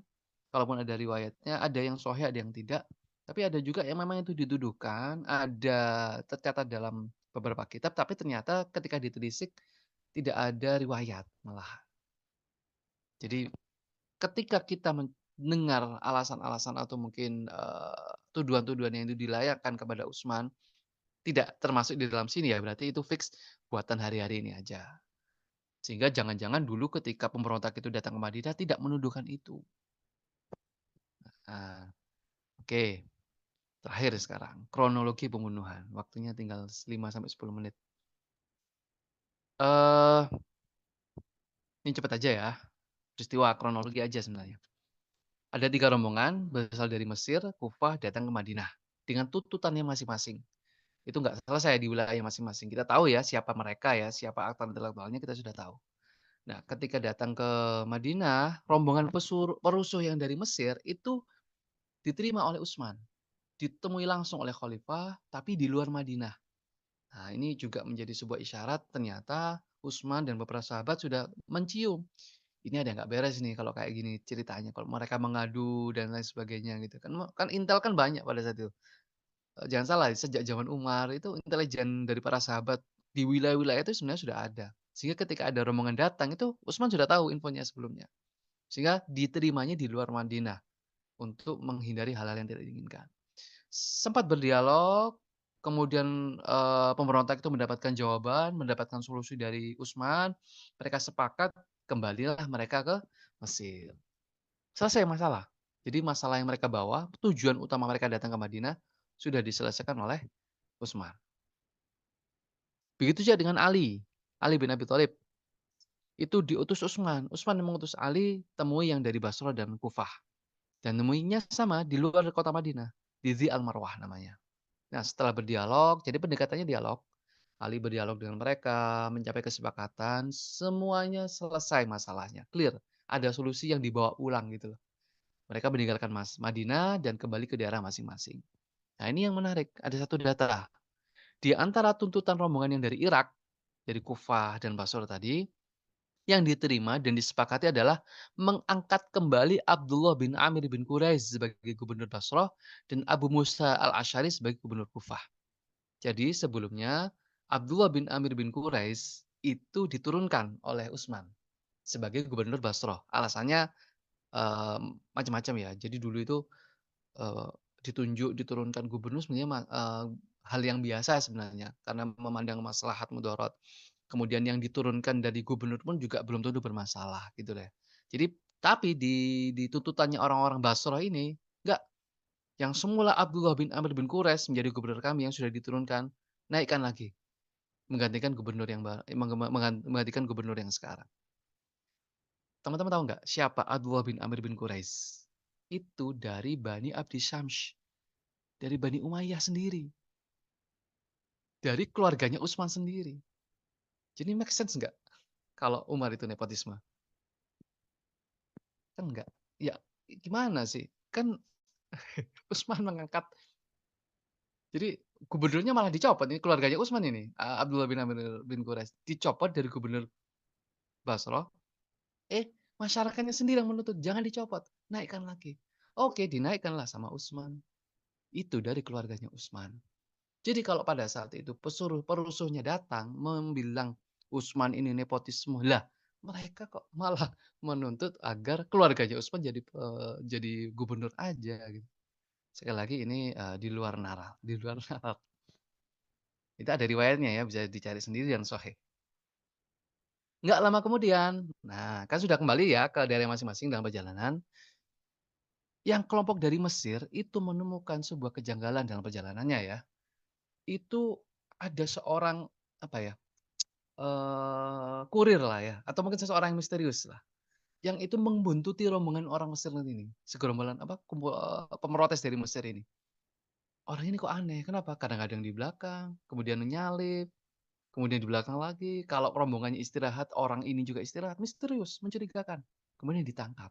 kalaupun ada riwayatnya, ada yang sahih, ada yang tidak, tapi ada juga yang memang itu dituduhkan, ada tercatat dalam beberapa kitab, tapi ternyata ketika ditelisik tidak ada riwayat malah. Jadi ketika kita mendengar alasan-alasan atau mungkin, tuduhan-tuduhan yang itu dilayakkan kepada Utsman, tidak termasuk di dalam sini ya, berarti itu fix buatan hari-hari ini aja. Sehingga jangan-jangan dulu ketika pemberontak itu datang ke Madinah tidak menuduhkan itu. Nah, oke, terakhir sekarang, kronologi pembunuhan. Waktunya tinggal 5 sampai 10 menit. Eh, ini cepat aja ya, peristiwa kronologi aja sebenarnya. Ada 3 rombongan berasal dari Mesir, Kufah, datang ke Madinah dengan tuntutannya masing-masing. Itu nggak selesai di wilayah masing-masing. Kita tahu ya siapa mereka ya, siapa aktor intelektualnya kita sudah tahu. Nah, ketika datang ke Madinah, rombongan perusuh yang dari Mesir itu diterima oleh Utsman, ditemui langsung oleh khalifah, tapi di luar Madinah. Nah, ini juga menjadi sebuah isyarat ternyata Utsman dan beberapa sahabat sudah mencium, ini ada nggak beres nih kalau kayak gini ceritanya, kalau mereka mengadu dan lain sebagainya gitu kan. Kan intel kan banyak pada saat itu. Jangan salah sejak zaman Umar itu intelijen dari para sahabat di wilayah-wilayah itu sebenarnya sudah ada. Sehingga ketika ada rombongan datang itu Utsman sudah tahu infonya sebelumnya. Sehingga diterimanya di luar Madinah untuk menghindari hal-hal yang tidak diinginkan. Sempat berdialog, kemudian, pemberontak itu mendapatkan jawaban, mendapatkan solusi dari Utsman, mereka sepakat, kembalilah mereka ke Mesir. Selesai masalah. Jadi masalah yang mereka bawa, tujuan utama mereka datang ke Madinah, sudah diselesaikan oleh Utsman. Begitu juga dengan Ali, Ali bin Abi Thalib, itu diutus Utsman, Utsman yang mengutus Ali, temui yang dari Basra dan Kufah, dan nemuinya sama di luar kota Madinah, di Dzi Al-Marwah namanya. Nah, setelah berdialog, jadi pendekatannya dialog. Ali berdialog dengan mereka, mencapai kesepakatan, semuanya selesai masalahnya, clear. Ada solusi yang dibawa ulang gitu loh. Mereka meninggalkan Madinah dan kembali ke daerah masing-masing. Nah, ini yang menarik, ada satu data. Di antara tuntutan rombongan yang dari Irak, dari Kufah dan Basra tadi, yang diterima dan disepakati adalah mengangkat kembali Abdullah bin Amir bin Quraiz sebagai gubernur Basrah dan Abu Musa al-Asy'ari sebagai gubernur Kufah. Jadi sebelumnya Abdullah bin Amir bin Quraiz itu diturunkan oleh Utsman sebagai gubernur Basrah. Alasannya, macam-macam ya. Jadi dulu itu, eee, diturunkan gubernur sebenarnya hal yang biasa sebenarnya karena memandang maslahat mudarat. Kemudian yang diturunkan dari gubernur pun juga belum tentu bermasalah gitu deh. Jadi tapi di tuntutannya orang-orang Basrah ini, enggak, yang semula Abdullah bin Amr bin Quraish menjadi gubernur kami yang sudah diturunkan, naikkan lagi, menggantikan gubernur yang menggantikan gubernur yang sekarang. Teman-teman tahu nggak siapa Abdullah bin Amr bin Quraish? Itu dari Bani Abdi Syams, dari Bani Umayyah sendiri, dari keluarganya Utsman sendiri. Jadi make sense nggak kalau Umar itu nepotisme? Kan enggak. Ya gimana sih? Kan Utsman mengangkat, jadi gubernurnya malah dicopot, ini keluarganya Utsman ini, Abdullah bin Amr bin Quraish, dicopot dari gubernur Basrah, masyarakatnya sendiri yang menuntut, "Jangan dicopot, naikkan lagi." Oke, dinaikkanlah sama Utsman, itu dari keluarganya Utsman. Jadi kalau pada saat itu perusuhnya datang membilang Utsman ini nepotisme, lah mereka kok malah menuntut agar keluarganya Utsman jadi gubernur aja gitu. Sekali lagi ini, di luar nalar, di luar nalar. Itu ada riwayatnya ya, bisa dicari sendiri dan sahih. Nggak lama kemudian, nah kan sudah kembali ya ke daerah masing-masing dalam perjalanan, yang kelompok dari Mesir itu menemukan sebuah kejanggalan dalam perjalanannya ya. Itu ada seorang, apa ya, kurir lah ya, atau mungkin seseorang yang misterius lah, yang itu membuntuti rombongan orang Mesir ini, segerombolan apa, pemrotes dari Mesir ini. Orang ini kok aneh, kenapa? Kadang-kadang di belakang, kemudian menyalip, kemudian di belakang lagi, kalau rombongannya istirahat, orang ini juga istirahat, misterius, mencurigakan. Kemudian ditangkap.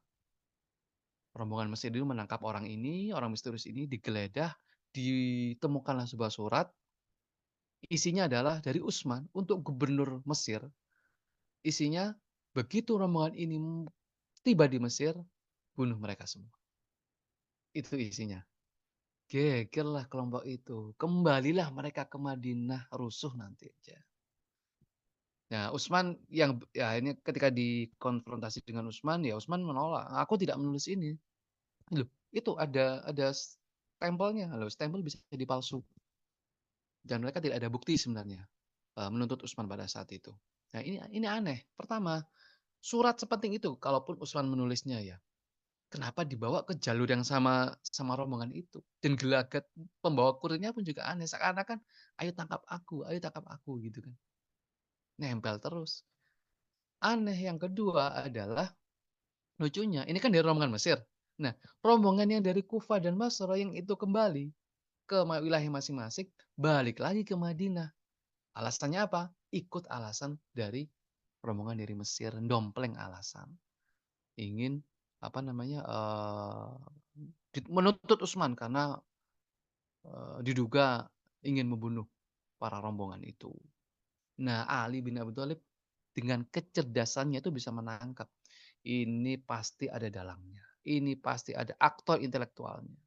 Rombongan Mesir itu menangkap orang ini, orang misterius ini digeledah, ditemukanlah sebuah surat, isinya adalah dari Utsman untuk gubernur Mesir. Isinya, begitu rombongan ini tiba di Mesir, bunuh mereka semua. Itu isinya. Gegerlah kelompok itu. Kembalilah mereka ke Madinah, rusuh nanti aja. Nah, Utsman yang ya ini ketika dikonfrontasi dengan Utsman, ya Utsman menolak, "Aku tidak menulis ini." Loh, itu ada stempelnya loh, stempel bisa jadi palsu. Dan mereka tidak ada bukti sebenarnya, menuntut Utsman pada saat itu. Nah, ini aneh. Pertama, surat sepenting itu, kalaupun Utsman menulisnya ya, kenapa dibawa ke jalur yang sama sama rombongan itu? Dan gelagat pembawa kurirnya pun juga aneh, seakan-akan, ayo tangkap aku," gitu kan. Nempel terus. Aneh yang kedua adalah, lucunya, ini kan dari rombongan Mesir. Nah, rombongan yang dari Kufah dan Basra yang itu kembali ke wilayah masing-masing, balik lagi ke Madinah. Alasannya apa? Ikut alasan dari rombongan dari Mesir, dompleng alasan. Ingin, apa namanya, menuntut Utsman karena, diduga ingin membunuh para rombongan itu. Nah, Ali bin Abi Thalib dengan kecerdasannya itu bisa menangkap, ini pasti ada dalangnya, ini pasti ada aktor intelektualnya.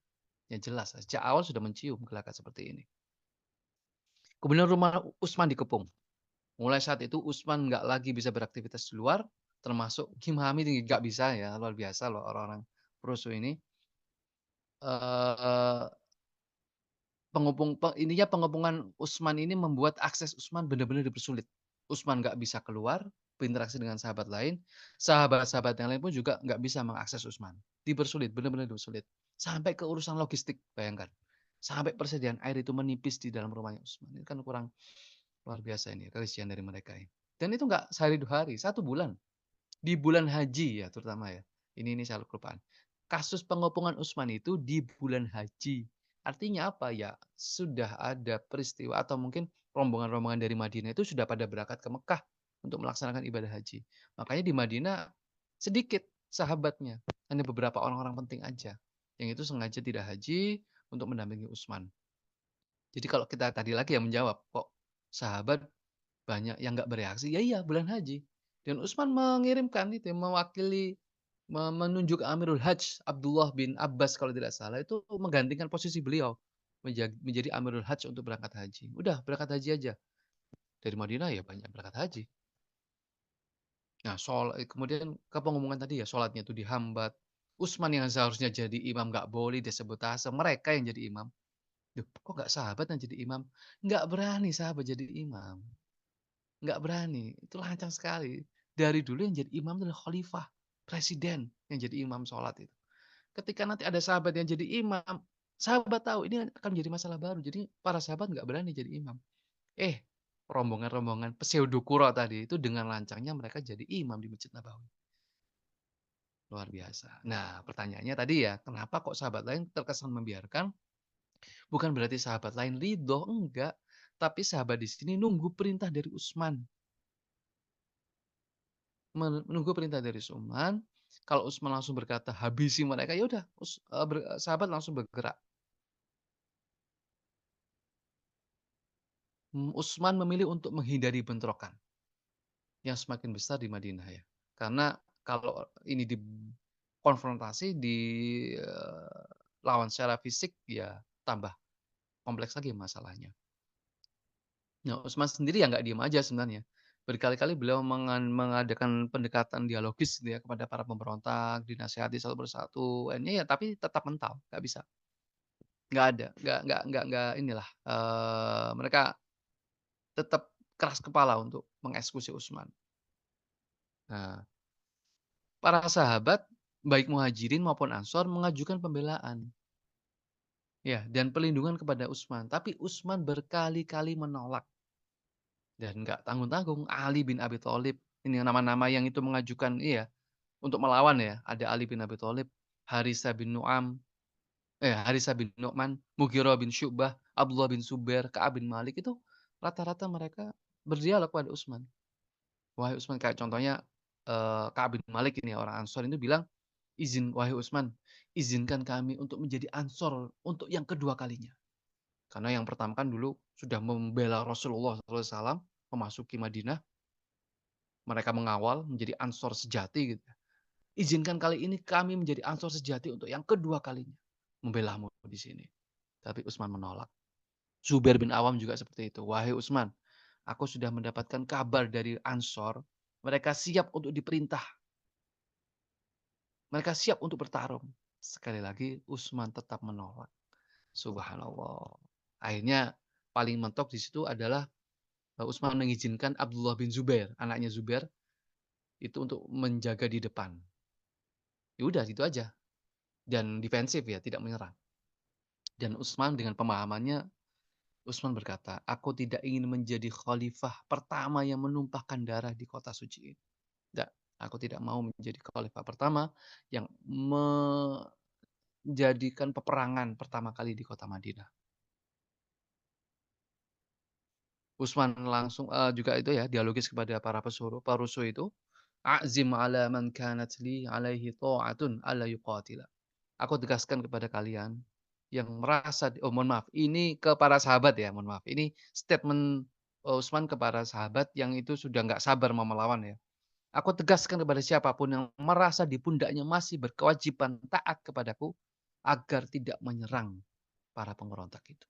Ya jelas, sejak awal sudah mencium gelagat seperti ini. Kemudian rumah Utsman dikepung. Mulai saat itu Utsman nggak lagi bisa beraktivitas di luar, termasuk memahami nggak bisa ya, luar biasa loh orang-orang Rusuh ini. Eee, intinya pengepungan Utsman ini membuat akses Utsman benar-benar dipersulit. Utsman nggak bisa keluar, berinteraksi dengan sahabat lain, sahabat-sahabat yang lain pun juga nggak bisa mengakses Utsman. Dipersulit, benar-benar dipersulit. Sampai ke urusan logistik, bayangkan. Sampai persediaan air itu menipis di dalam rumahnya Utsman. Ini kan kurang luar biasa ini, kerisauan dari mereka ini. Dan itu nggak sehari 2 hari, 1 bulan. Di bulan haji ya terutama ya, ini saya kelupaan. Kasus pengepungan Utsman itu di bulan haji. Artinya apa ya, sudah ada peristiwa atau mungkin rombongan-rombongan dari Madinah itu sudah pada berangkat ke Mekah untuk melaksanakan ibadah haji. Makanya di Madinah sedikit sahabatnya, hanya beberapa orang-orang penting aja, yang itu sengaja tidak haji untuk mendampingi Utsman. Jadi kalau kita tadi lagi yang menjawab, kok sahabat banyak yang nggak bereaksi, ya iya bulan haji. Dan Utsman mengirimkan itu, mewakili menunjuk Amirul Hajj Abdullah bin Abbas kalau tidak salah, itu menggantikan posisi beliau, menjadi Amirul Hajj untuk berangkat haji. Udah berangkat haji aja. Dari Madinah ya banyak berangkat haji. Nah kemudian ke pengumuman tadi ya, sholatnya itu dihambat. Utsman yang seharusnya jadi imam nggak boleh disebutase, mereka yang jadi imam. Loh, kok nggak sahabat yang jadi imam? Nggak berani sahabat jadi imam. Nggak berani, itu lancang sekali. Dari dulu yang jadi imam adalah khalifah, presiden yang jadi imam sholat itu. Ketika nanti ada sahabat yang jadi imam, sahabat tahu ini akan menjadi masalah baru, jadi para sahabat nggak berani jadi imam. Eh, rombongan-rombongan pseudo qura tadi itu dengan lancangnya mereka jadi imam di Masjid Nabawi. Luar biasa. Nah, pertanyaannya tadi ya, kenapa kok sahabat lain terkesan membiarkan? Bukan berarti sahabat lain ridho, enggak. Tapi sahabat di sini nunggu perintah dari Utsman. Menunggu perintah dari Utsman, kalau Utsman langsung berkata, "Habisi mereka," ya udah, sahabat langsung bergerak. Utsman memilih untuk menghindari bentrokan yang semakin besar di Madinah ya. Karena kalau ini dikonfrontasi, lawan secara fisik, ya tambah kompleks lagi masalahnya. Nah, Utsman sendiri ya nggak diem aja sebenarnya. Berkali-kali beliau mengadakan pendekatan dialogis gitu ya kepada para pemberontak, dinasihati satu persatu, akhirnya ya tapi tetap mental, nggak bisa. Nggak ada, nggak inilah, mereka tetap keras kepala untuk mengeksekusi Utsman. Nah, para sahabat, baik Muhajirin maupun Ansor mengajukan pembelaan, ya, dan pelindungan kepada Utsman, tapi Utsman berkali-kali menolak dan nggak tanggung-tanggung Ali bin Abi Thalib, ini nama-nama yang itu mengajukan iya, untuk melawan ya, ada Ali bin Abi Thalib, Haritsah bin Nu'man, Mughirah bin Syu'bah, Abdullah bin Zubair, Ka'ab bin Malik, itu rata-rata mereka berdialog pada Utsman. Wahai Utsman, kayak contohnya, Ka'ab bin Malik ini orang Ansor itu bilang, "Wahai Utsman, izinkan kami untuk menjadi Ansor untuk yang kedua kalinya." Karena yang pertama kan dulu sudah membela Rasulullah SAW memasuki Madinah, mereka mengawal menjadi Ansor sejati gitu. "Izinkan kali ini kami menjadi Ansor sejati untuk yang kedua kalinya, membelamu di sini." Tapi Utsman menolak. Zubair bin Awam juga seperti itu. "Wahai Utsman, aku sudah mendapatkan kabar dari Ansor, mereka siap untuk diperintah, mereka siap untuk bertarung." Sekali lagi Utsman tetap menolak. Subhanallah. Akhirnya paling mentok di situ adalah, Utsman mengizinkan Abdullah bin Zubair, anaknya Zubair, itu untuk menjaga di depan. Ya udah gitu aja, dan defensif ya, tidak menyerang. Dan Utsman dengan pemahamannya, Utsman berkata, "Aku tidak ingin menjadi khalifah pertama yang menumpahkan darah di kota suci ini. Tidak, aku tidak mau menjadi khalifah pertama yang menjadikan peperangan pertama kali di kota Madinah." Utsman langsung, juga itu ya, dialogis kepada para perusuh itu, "A'zim 'ala man kanat li 'alaihi tha'atun alla yuqatila." Aku tegaskan kepada kalian yang merasa, oh mohon maaf, ini ke para sahabat ya, mohon maaf. Ini statement Utsman kepada sahabat yang itu sudah nggak sabar mau melawan ya. Aku tegaskan kepada siapapun yang merasa di pundaknya masih berkewajiban taat kepadaku, agar tidak menyerang para pemberontak itu.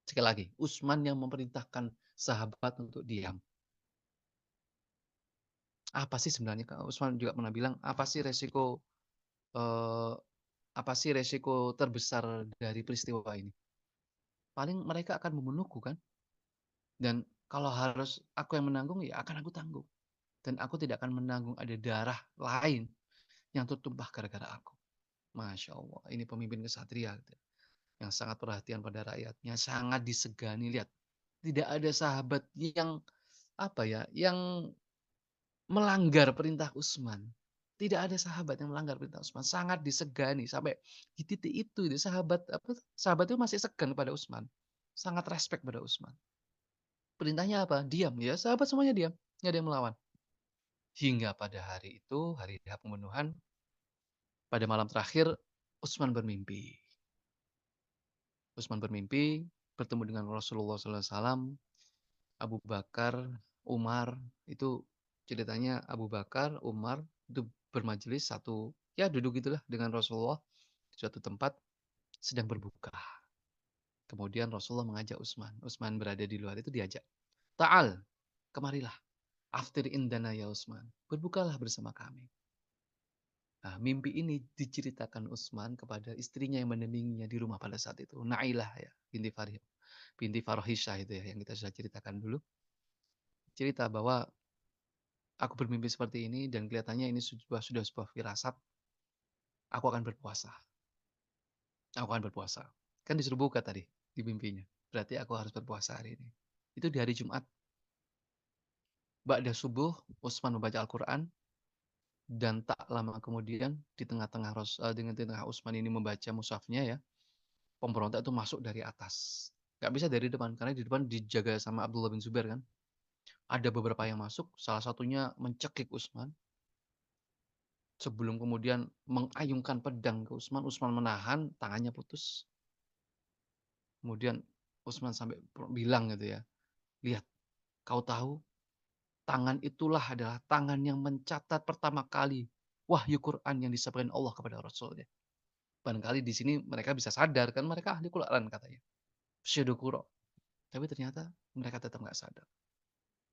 Sekali lagi, Utsman yang memerintahkan sahabat untuk diam. Apa sih sebenarnya, Kak, Utsman juga pernah bilang, eee, apa sih resiko terbesar dari peristiwa ini? Paling mereka akan membunuhku kan, dan kalau harus aku yang menanggung, ya akan aku tanggung. Dan aku tidak akan menanggung ada darah lain yang tertumpah gara-gara aku. Masya Allah, ini pemimpin kesatria gitu ya, yang sangat perhatian pada rakyatnya, sangat disegani. Lihat, tidak ada sahabat yang, apa ya, yang melanggar perintah Utsman. Tidak ada sahabat yang melanggar perintah Utsman, sangat disegani sampai di titik itu sahabat apa, sahabat itu masih segan pada Utsman, sangat respect pada Utsman. Perintahnya apa? Diam, ya sahabat semuanya diam, nggak ada yang melawan. Hingga pada hari itu, hari H pembunuhan, pada malam terakhir Utsman bermimpi. Utsman bermimpi bertemu dengan Rasulullah SAW, Abu Bakar, Umar, itu ceritanya Abu Bakar, Umar itu bermajelis satu, ya duduk gitulah dengan Rasulullah di suatu tempat sedang berbuka. Kemudian Rasulullah mengajak Utsman. Utsman berada di luar itu diajak. Ta'al, kemarilah. Aftir indana ya Utsman. Berbukalah bersama kami. Nah, mimpi ini diceritakan Utsman kepada istrinya yang menemaninya di rumah pada saat itu. Nailah ya, binti Farhisah itu ya, yang kita sudah ceritakan dulu. Cerita bahwa aku bermimpi seperti ini dan kelihatannya ini sudah sebuah firasat. Aku akan berpuasa. Aku akan berpuasa. Kan disuruh buka tadi di mimpinya. Berarti aku harus berpuasa hari ini. Itu di hari Jumat. Ba'da subuh, Utsman membaca Al-Quran. Dan tak lama kemudian, di tengah Utsman ini membaca mushafnya ya, pemberontak itu masuk dari atas. Gak bisa dari depan, karena di depan dijaga sama Abdullah bin Zubair kan. Ada beberapa yang masuk, salah satunya mencekik Utsman. Sebelum kemudian mengayunkan pedang ke Utsman, Utsman menahan, tangannya putus. Kemudian Utsman sampai bilang gitu ya, lihat, kau tahu, tangan itulah adalah tangan yang mencatat pertama kali wahyu Quran yang disampaikan Allah kepada Rasulnya. Barangkali di sini mereka bisa sadar kan mereka ahli Quran katanya. Syedukuro. Tapi ternyata mereka tetap nggak sadar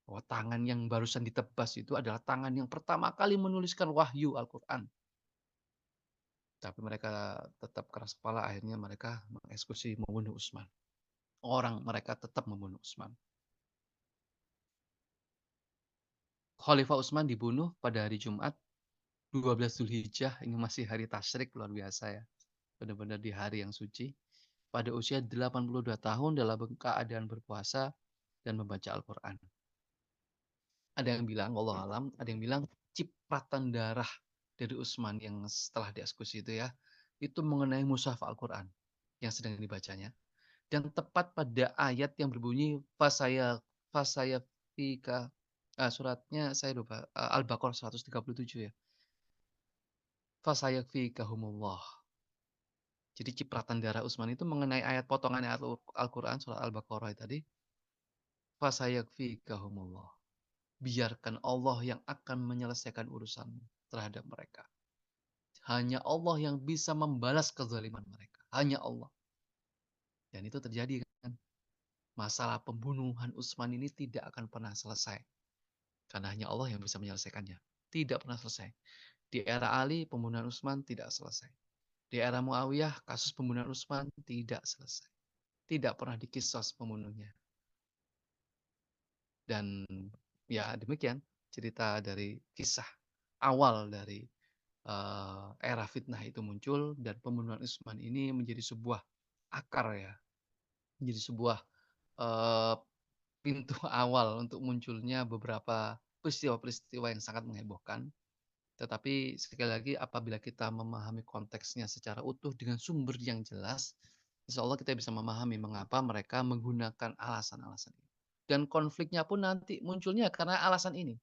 bahwa tangan yang barusan ditebas itu adalah tangan yang pertama kali menuliskan wahyu Al-Quran. Tapi mereka tetap keras kepala, akhirnya mereka mengeksekusi, membunuh Utsman. Mereka tetap membunuh Utsman. Khalifah Utsman dibunuh pada hari Jumat 12 Zulhijjah, ini masih hari tasyrik, luar biasa ya. Benar-benar di hari yang suci. Pada usia 82 tahun dalam keadaan berpuasa dan membaca Al-Quran. Ada yang bilang, Allah alam, ada yang bilang cipratan darah dari Utsman yang setelah dieksekusi itu ya, itu mengenai mushaf Al-Quran yang sedang dibacanya. Dan tepat pada ayat yang berbunyi fasaya fika, suratnya saya lupa, Al-Baqarah 137 ya. Fasaya fikahumullah. Jadi cipratan darah Utsman itu mengenai ayat potongan ayat Al-Quran surat Al-Baqarah tadi. Fasaya fikahumullah. Biarkan Allah yang akan menyelesaikan urusan terhadap mereka. Hanya Allah yang bisa membalas kezaliman mereka. Hanya Allah. Dan itu terjadi kan. Masalah pembunuhan Utsman ini tidak akan pernah selesai. Karena hanya Allah yang bisa menyelesaikannya. Tidak pernah selesai. Di era Ali, pembunuhan Utsman tidak selesai. Di era Muawiyah, kasus pembunuhan Utsman tidak selesai. Tidak pernah dikisos pembunuhnya. Dan ya demikian cerita dari kisah awal dari era fitnah itu muncul, dan pembunuhan Utsman ini menjadi sebuah akar ya, menjadi sebuah uh, pintu awal untuk munculnya beberapa peristiwa-peristiwa yang sangat menghebohkan. Tetapi sekali lagi apabila kita memahami konteksnya secara utuh dengan sumber yang jelas, insya Allah kita bisa memahami mengapa mereka menggunakan alasan-alasan ini. Dan konfliknya pun nanti munculnya karena alasan ini.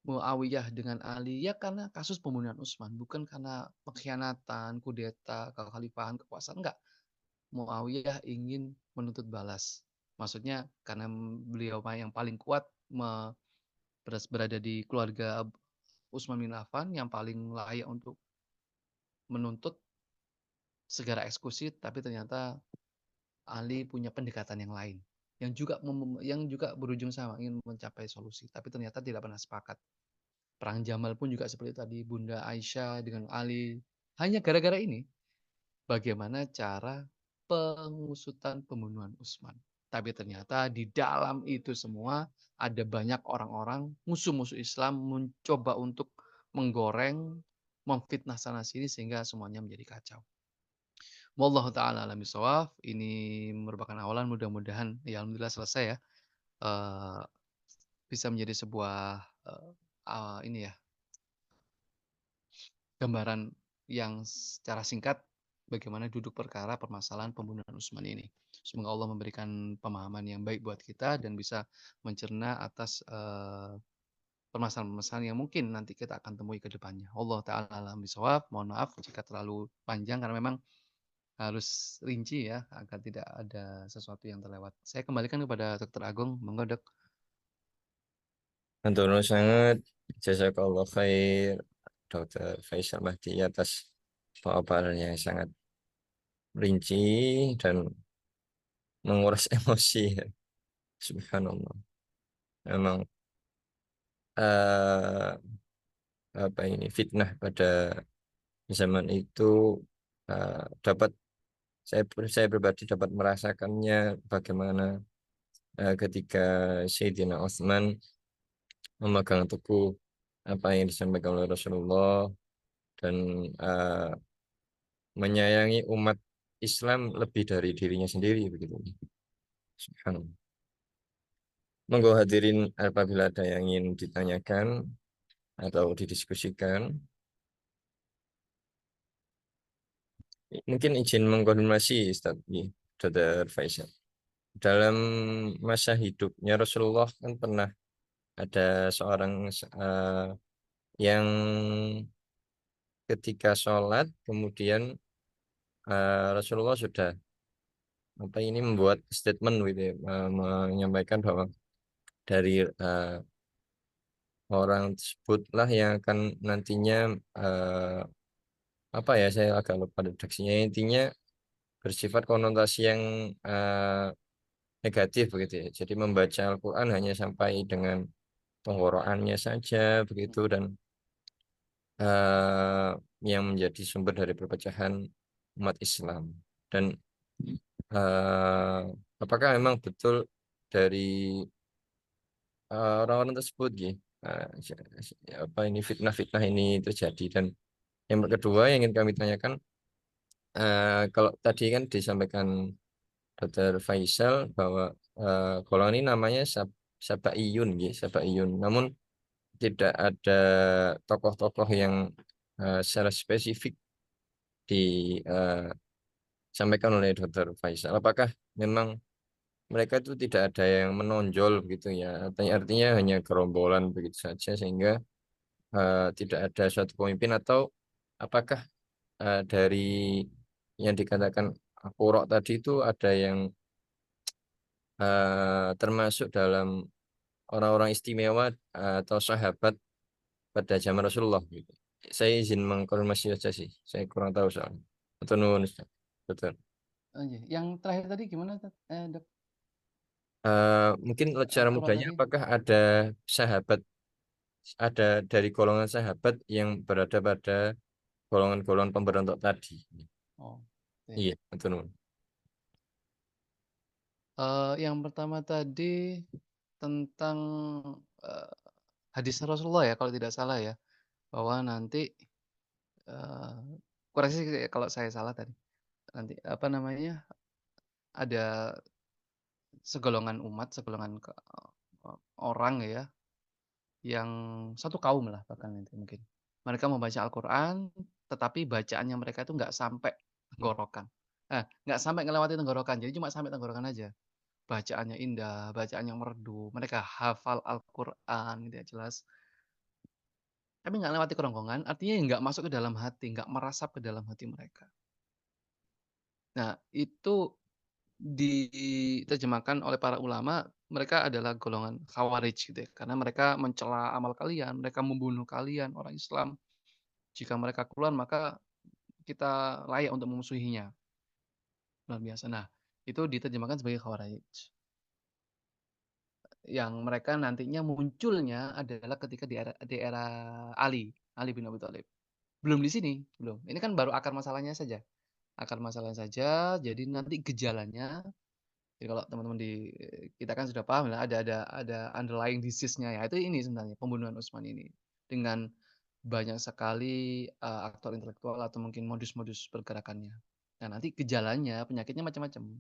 Muawiyah dengan Ali ya karena kasus pembunuhan Utsman, bukan karena pengkhianatan, kudeta, kekhalifahan, kekuasaan, enggak. Muawiyah ingin menuntut balas, Maksudnya karena beliau yang paling kuat berada di keluarga Utsman bin Affan yang paling layak untuk menuntut segera eksekusi, tapi ternyata Ali punya pendekatan yang lain, yang juga berujung sama, ingin mencapai solusi, tapi ternyata tidak pernah sepakat. Perang Jamal pun juga seperti tadi, Bunda Aisyah dengan Ali, hanya gara-gara ini, bagaimana cara pengusutan pembunuhan Utsman. Tapi ternyata di dalam itu semua ada banyak orang-orang, musuh-musuh Islam mencoba untuk menggoreng, memfitnah sana sini sehingga semuanya menjadi kacau. Wallahu taala alam bisawab. Ini merupakan awalan, mudah-mudahan ya alhamdulillah selesai ya, eee, bisa menjadi sebuah, ini ya, gambaran yang secara singkat bagaimana duduk perkara permasalahan pembunuhan Utsman ini. Semoga Allah memberikan pemahaman yang baik buat kita dan bisa mencerna atas, permasalahan-permasalahan yang mungkin nanti kita akan temui ke depannya. Allah taala alam bisawab. Mohon maaf jika terlalu panjang karena memang harus rinci ya, agar tidak ada sesuatu yang terlewat. Saya kembalikan kepada Dokter Agung, monggo Dok. Matur nuwun sangat, jazakallah khair, Dokter Faisal Mahdi atas paparan yang sangat rinci dan menguras emosi. Subhanallah. Memang eh, apa ini fitnah pada zaman itu dapat saya pribadi dapat merasakannya bagaimana ketika Sayyidina Utsman memegang teguh apa yang disampaikan oleh Rasulullah dan eh, menyayangi umat Islam lebih dari dirinya sendiri begitu. Subhanallah. Monggo hadirin apabila ada yang ingin ditanyakan atau didiskusikan, mungkin izin mengkonfirmasi Ustaz Dr. Faisal. Dalam masa hidupnya Rasulullah kan pernah ada seorang yang ketika sholat kemudian Rasulullah sudah apa ini membuat statement gitu ya, menyampaikan bahwa dari orang tersebutlah yang akan nantinya apa ya saya agak lupa redaksinya intinya bersifat konotasi yang eh, negatif begitu ya. Jadi membaca Al-Quran hanya sampai dengan tenggorokannya saja begitu dan eh, yang menjadi sumber dari perpecahan umat Islam. Dan eh, apakah memang betul dari orang-orang tersebut gitu? Apa ini fitnah-fitnah ini terjadi dan yang kedua yang ingin kami tanyakan kalau tadi kan disampaikan Dr. Faisal bahwa golongan ini namanya Sabaiyun gitu, Sabaiyun. Namun tidak ada tokoh-tokoh yang secara spesifik disampaikan oleh Dr. Faisal. Apakah memang mereka itu tidak ada yang menonjol begitu ya? Artinya hanya gerombolan begitu saja sehingga tidak ada suatu pemimpin atau apakah dari yang dikatakan Qurra tadi itu ada yang termasuk dalam orang-orang istimewa atau sahabat pada zaman Rasulullah gitu. Saya izin mengkonfirmasi saja sih. Saya kurang tahu soalnya. Betul nuwun, Ustaz. Betul. Oh iya, yang terakhir tadi gimana Dok? Mungkin cara Al-Qurra mudahnya tadi? apakah ada sahabat ada dari golongan sahabat yang berada pada golongan-golongan pemberontak tadi. Oh, oke. Iya, betul nuwun. Yang pertama tadi tentang, eee, hadis Rasulullah ya kalau tidak salah ya, bahwa nanti, eee, koreksi kalau saya salah tadi. Nanti apa namanya, ada segolongan umat, segolongan orang ya, yang satu kaum lah bahkan itu mungkin. Mereka membaca Al-Qur'an, tetapi bacaannya mereka itu nggak sampai tenggorokan. Nggak sampai ngelewati tenggorokan, jadi cuma sampai tenggorokan aja. Bacaannya indah, bacaannya merdu, mereka hafal Al-Qur'an gitu ya jelas, tapi nggak lewati kerongkongan, artinya nggak masuk ke dalam hati, nggak merasap ke dalam hati mereka. Nah, itu diterjemahkan oleh para ulama, mereka adalah golongan Khawarij gitu ya, karena mereka mencela amal kalian, mereka membunuh kalian orang Islam. Jika mereka keluar maka kita layak untuk memusuhinya, luar biasa. Nah, itu diterjemahkan sebagai Khawarij, yang mereka nantinya munculnya adalah ketika di era Ali bin Abi Thalib. Belum di sini, belum. Ini kan baru akar masalahnya saja. Akar masalahnya saja, jadi nanti gejalanya. Jadi kalau teman-teman kita kan sudah paham lah ada underlying disease-nya ya, itu ini sebenarnya pembunuhan Utsman ini. Dengan banyak sekali, aktor intelektual atau mungkin modus-modus pergerakannya. Nah, nanti gejalanya, penyakitnya macam-macam.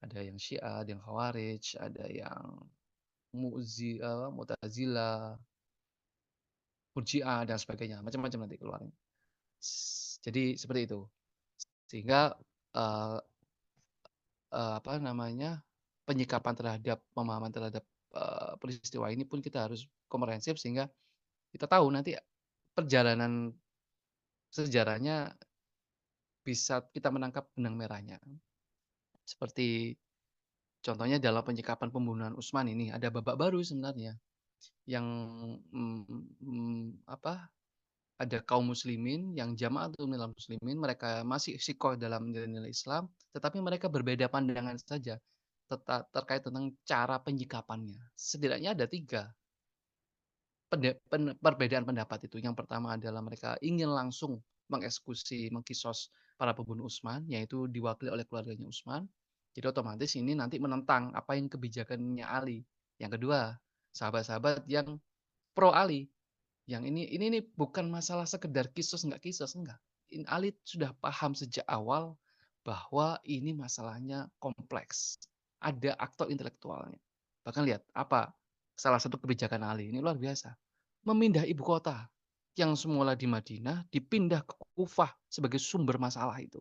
Ada yang Syiah, ada yang Khawarij, ada yang Mu'tazilah, Murji'ah dan sebagainya, macam-macam nanti keluarnya. Jadi seperti itu. Sehingga, eee apa namanya, penyikapan terhadap pemahaman terhadap, peristiwa ini pun kita harus komprehensif sehingga kita tahu nanti perjalanan sejarahnya bisa kita menangkap benang merahnya. Seperti contohnya dalam penyikapan pembunuhan Utsman ini ada babak baru sebenarnya yang, apa, ada kaum muslimin yang jama'atul minal muslimin, mereka masih shikoh dalam nilai-nilai Islam, tetapi mereka berbeda pandangan saja terkait tentang cara penyikapannya. Setidaknya ada 3 perbedaan pendapat itu. Yang pertama adalah mereka ingin langsung mengeksekusi, mengkisos para pembunuh Utsman, yaitu diwakili oleh keluarganya Utsman. Jadi otomatis ini nanti menentang apa yang kebijakannya Ali. Yang kedua, sahabat-sahabat yang pro Ali. Yang ini bukan masalah sekedar kisos nggak kisos, enggak. Ali sudah paham sejak awal bahwa ini masalahnya kompleks. Ada aktor intelektualnya. Bahkan lihat apa salah satu kebijakan Ali ini luar biasa. Memindah ibu kota yang semula di Madinah dipindah ke Kufah sebagai sumber masalah itu.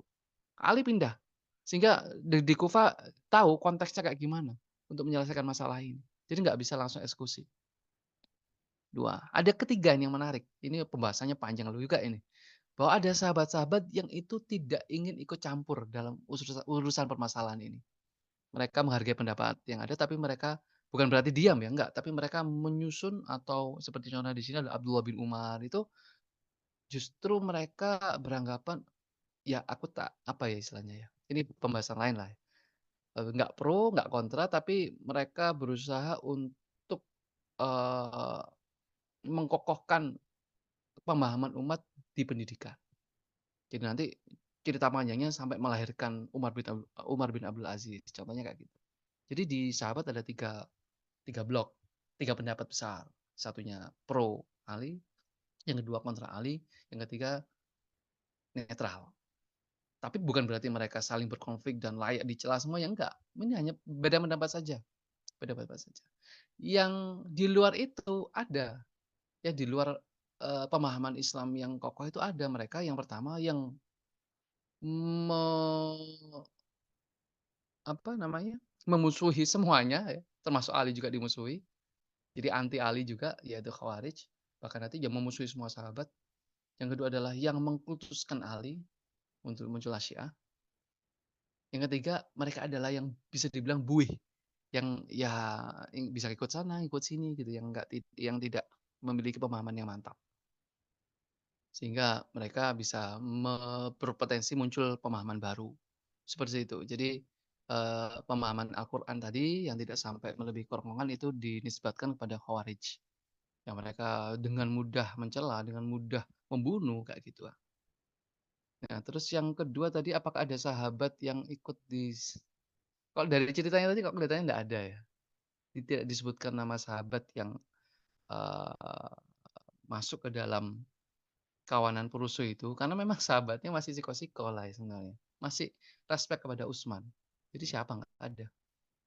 Ali pindah sehingga di Kufah tahu konteksnya kayak gimana untuk menyelesaikan masalah ini. Jadi nggak bisa langsung eksekusi. 2, ada ketiga yang menarik, ini pembahasannya panjang juga ini, bahwa ada sahabat-sahabat yang itu tidak ingin ikut campur dalam urusan permasalahan ini. Mereka menghargai pendapat yang ada, tapi mereka bukan berarti diam ya, enggak, tapi mereka menyusun atau seperti contohnya di sini ada Abdullah bin Umar, itu justru mereka beranggapan, ya aku tak apa ya istilahnya ya, ini pembahasan lain lah, nggak pro, nggak kontra, tapi mereka berusaha untuk, eee, mengkokohkan pemahaman umat di pendidikan. Jadi nanti cerita panjangnya sampai melahirkan Umar bin Abdul Aziz, contohnya kayak gitu. Jadi di sahabat ada tiga blok, 3 pendapat besar. Satunya pro Ali, yang kedua kontra Ali, yang ketiga netral. Tapi bukan berarti mereka saling berkonflik dan layak dicela semua, ya enggak. Ini hanya beda pendapat saja, beda pendapat saja. Yang di luar itu ada, ya di luar, pemahaman Islam yang kokoh itu ada mereka yang pertama yang Me apa namanya, memusuhi semuanya ya, termasuk Ali juga dimusuhi. Jadi anti Ali juga, yaitu Khawarij. Bahkan nanti yang memusuhi semua sahabat. Yang kedua adalah yang mengkultuskan Ali, muncullah Syiah. Yang ketiga, mereka adalah yang bisa dibilang buih, yang ya bisa ikut sana, ikut sini gitu, yang tidak memiliki pemahaman yang mantap. Sehingga mereka bisa berpotensi muncul pemahaman baru, seperti itu. Jadi, pemahaman Al-Quran tadi yang tidak sampai melebihi kerongkongan itu dinisbatkan kepada Khawarij, yang mereka dengan mudah mencela, dengan mudah membunuh, kayak gitu. Nah, terus yang kedua tadi apakah ada sahabat yang ikut kalau dari ceritanya tadi kok kelihatannya nggak ada ya? Tidak disebutkan nama sahabat yang, eee, masuk ke dalam kawanan perusuh itu, karena memang sahabatnya masih siko-siko lah ya sebenarnya, masih respek kepada Utsman. Jadi siapa, nggak ada.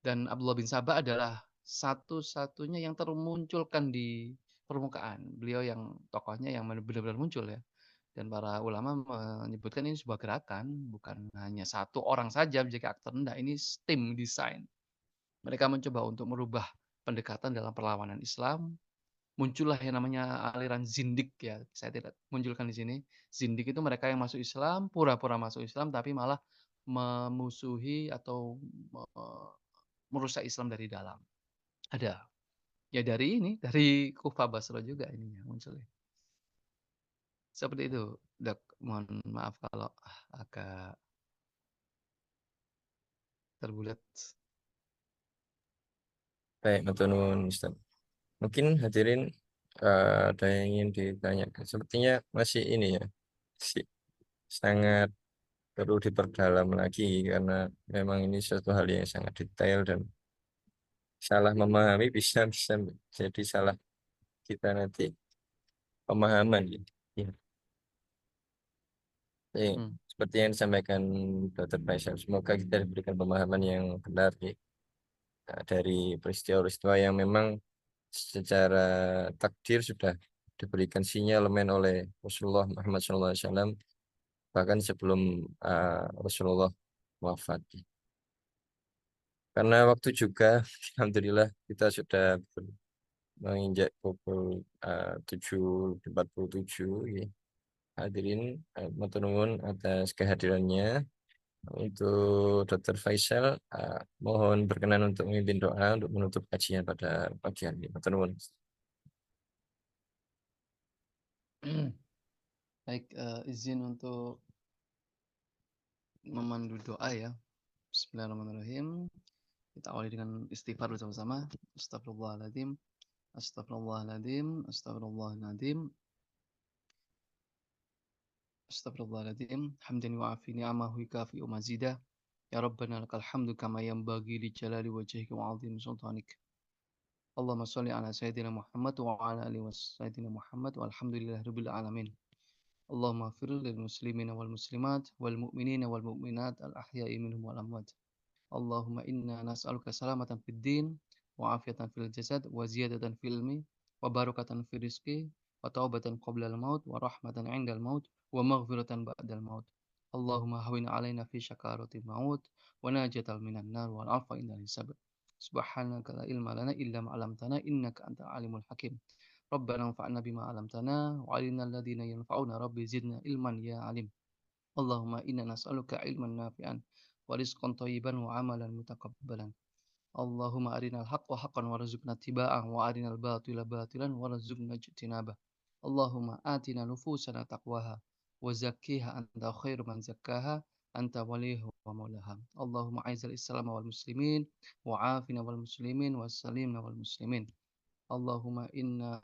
Dan Abdullah bin Sabah adalah satu-satunya yang termunculkan di permukaan. Beliau yang tokohnya yang benar-benar muncul ya. Dan para ulama menyebutkan ini sebuah gerakan, bukan hanya satu orang saja menjadi aktor, enggak, ini tim desain. Mereka mencoba untuk merubah pendekatan dalam perlawanan Islam. Muncullah yang namanya aliran zindik ya, saya tidak munculkan di sini. Zindik itu mereka yang masuk Islam, pura-pura masuk Islam, tapi malah memusuhi atau me merusak Islam dari dalam. Ada. Ya dari ini, dari Kufah Basra juga ininya munculnya. Seperti itu, Dok. Mohon maaf kalau agak terbulat. Baik, matur nuwun Ustaz. Mungkin hadirin ada yang ingin ditanyakan. Sepertinya masih ini ya, masih sangat perlu diperdalam lagi karena memang ini suatu hal yang sangat detail dan salah memahami bisa bisa jadi salah kita nanti pemahaman gitu. Ya. Jadi, Hmm, seperti yang disampaikan Dr. Faisal, semoga kita diberikan pemahaman yang benar ya, dari peristiwa-peristiwa yang memang secara takdir sudah diberikan sinyalemen oleh Rasulullah Muhammad SAW bahkan sebelum Rasulullah wafat. Karena waktu juga, alhamdulillah kita sudah menginjak pukul 7.47 ya. Hadirin, matur nuwun atas kehadirannya. Untuk Dr. Faisal, mohon berkenan untuk memimpin doa untuk menutup kajian pada pagi hari ini. Matur nuwun. baik, izin untuk memandu doa ya. Bismillahirrahmanirrahim. Kita awali dengan istighfar bersama-sama. Astagfirullahaladzim. Astagfirullahaladzim. Astagfirullahaladzim. Astagfirullahaladzim. Hamdan wa afi ni'amahu kafi mazidah. Ya Rabbana lakal hamdu kama yanbaghi li jalali wajhika wa 'azimi sultanik. Allahumma shalli ala sayyidina Muhammad wa ala ali wa sayyidina Muhammad walhamdulillahi rabbil alamin. Allahumma ighfir lil muslimina wal muslimat wal mu'minina wal mu'minat al ahya'i minhum wal amwat. Allahumma inna nas'aluka salamatan fid din wa afiatan fil jasad wa ziyadatan fil ilmi wa barakatan fil rizqi wa taubatan qabla al maut wa rahmatan 'inda al maut wa maghfiratan ba'da al maut. Allahumma hawwin 'alaina fi sakaratil maut wa najatan minan nar wal 'afwa indal hisab. Subhanaka la ilma lana illa ma 'allamtana innaka antal alimul hakim. Rabbana anfa'na bima 'allamtana wa 'allimna alladhina yanfa'una rabbi zidna ilman ya 'alim. Allahumma inna nas'aluka ilman nafi'an wa rizqan thayyiban wa amalan mutakabbalan. Allahumma arinal haqqa haqqan warzuqna ittiba'ah wa arinal batila batilan warzuqna ijtinabah. Allahumma atina nufusana taqwaha wa zakkiha anta khairu man zakkaha anta waliyuha wa maulaha. Allahumma aizal islam wal muslimin wa afina wal muslimin wa salimna wal muslimin. Allahumma inna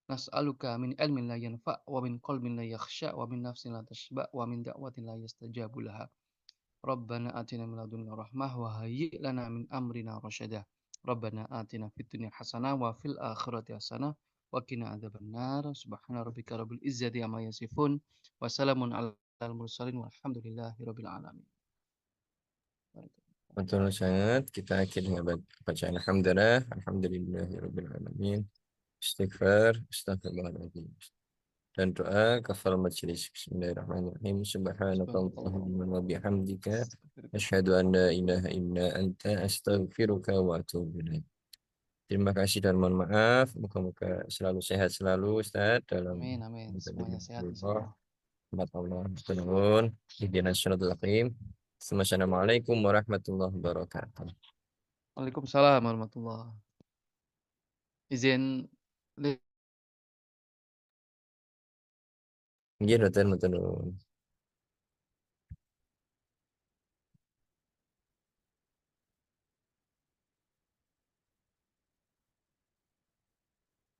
nas'aluka min ilmin la yanfa' wa min qalbin la yakhsha wa min nafsin la tashba' wa min da'watin la yastajabu laha. Rabbana atina min ladunka rahmah wa hayyi' lana min amrina rasyada. Rabbana atina fid dunya hasanah wa fil akhirati hasanah wa qina adzabannar. Subhana rabbika rabbil izzati amma yasifun wa salamun alal mursalin walhamdulillahi rabbil alamin. Betul sangat. Kita akhiri dengan bacaan alhamdulillah, alhamdulillahirobbilalamin. Istighfar, astagfirullahaladzim. Dan doa kafal majelis. Bismillahirrahmanirrahim. Subhanakallah. Subhanakallahumma wa bihamdika Astaghfiruka. asyhadu an la ilaha illa anta astaghfiruka wa atubu ilaik. Terima kasih dan mohon maaf. Moga-moga selalu sehat selalu Ustaz dalam Amin amin. Semuanya sehat Allah. insyaallah. Rahmat Allah. Bismillahirrahmanirrahim. Ihdinas siratal aqim. Assalamualaikum warahmatullahi wabarakatuh. Waalaikumsalam warahmatullahi. Izin Iya, Dokter, betul.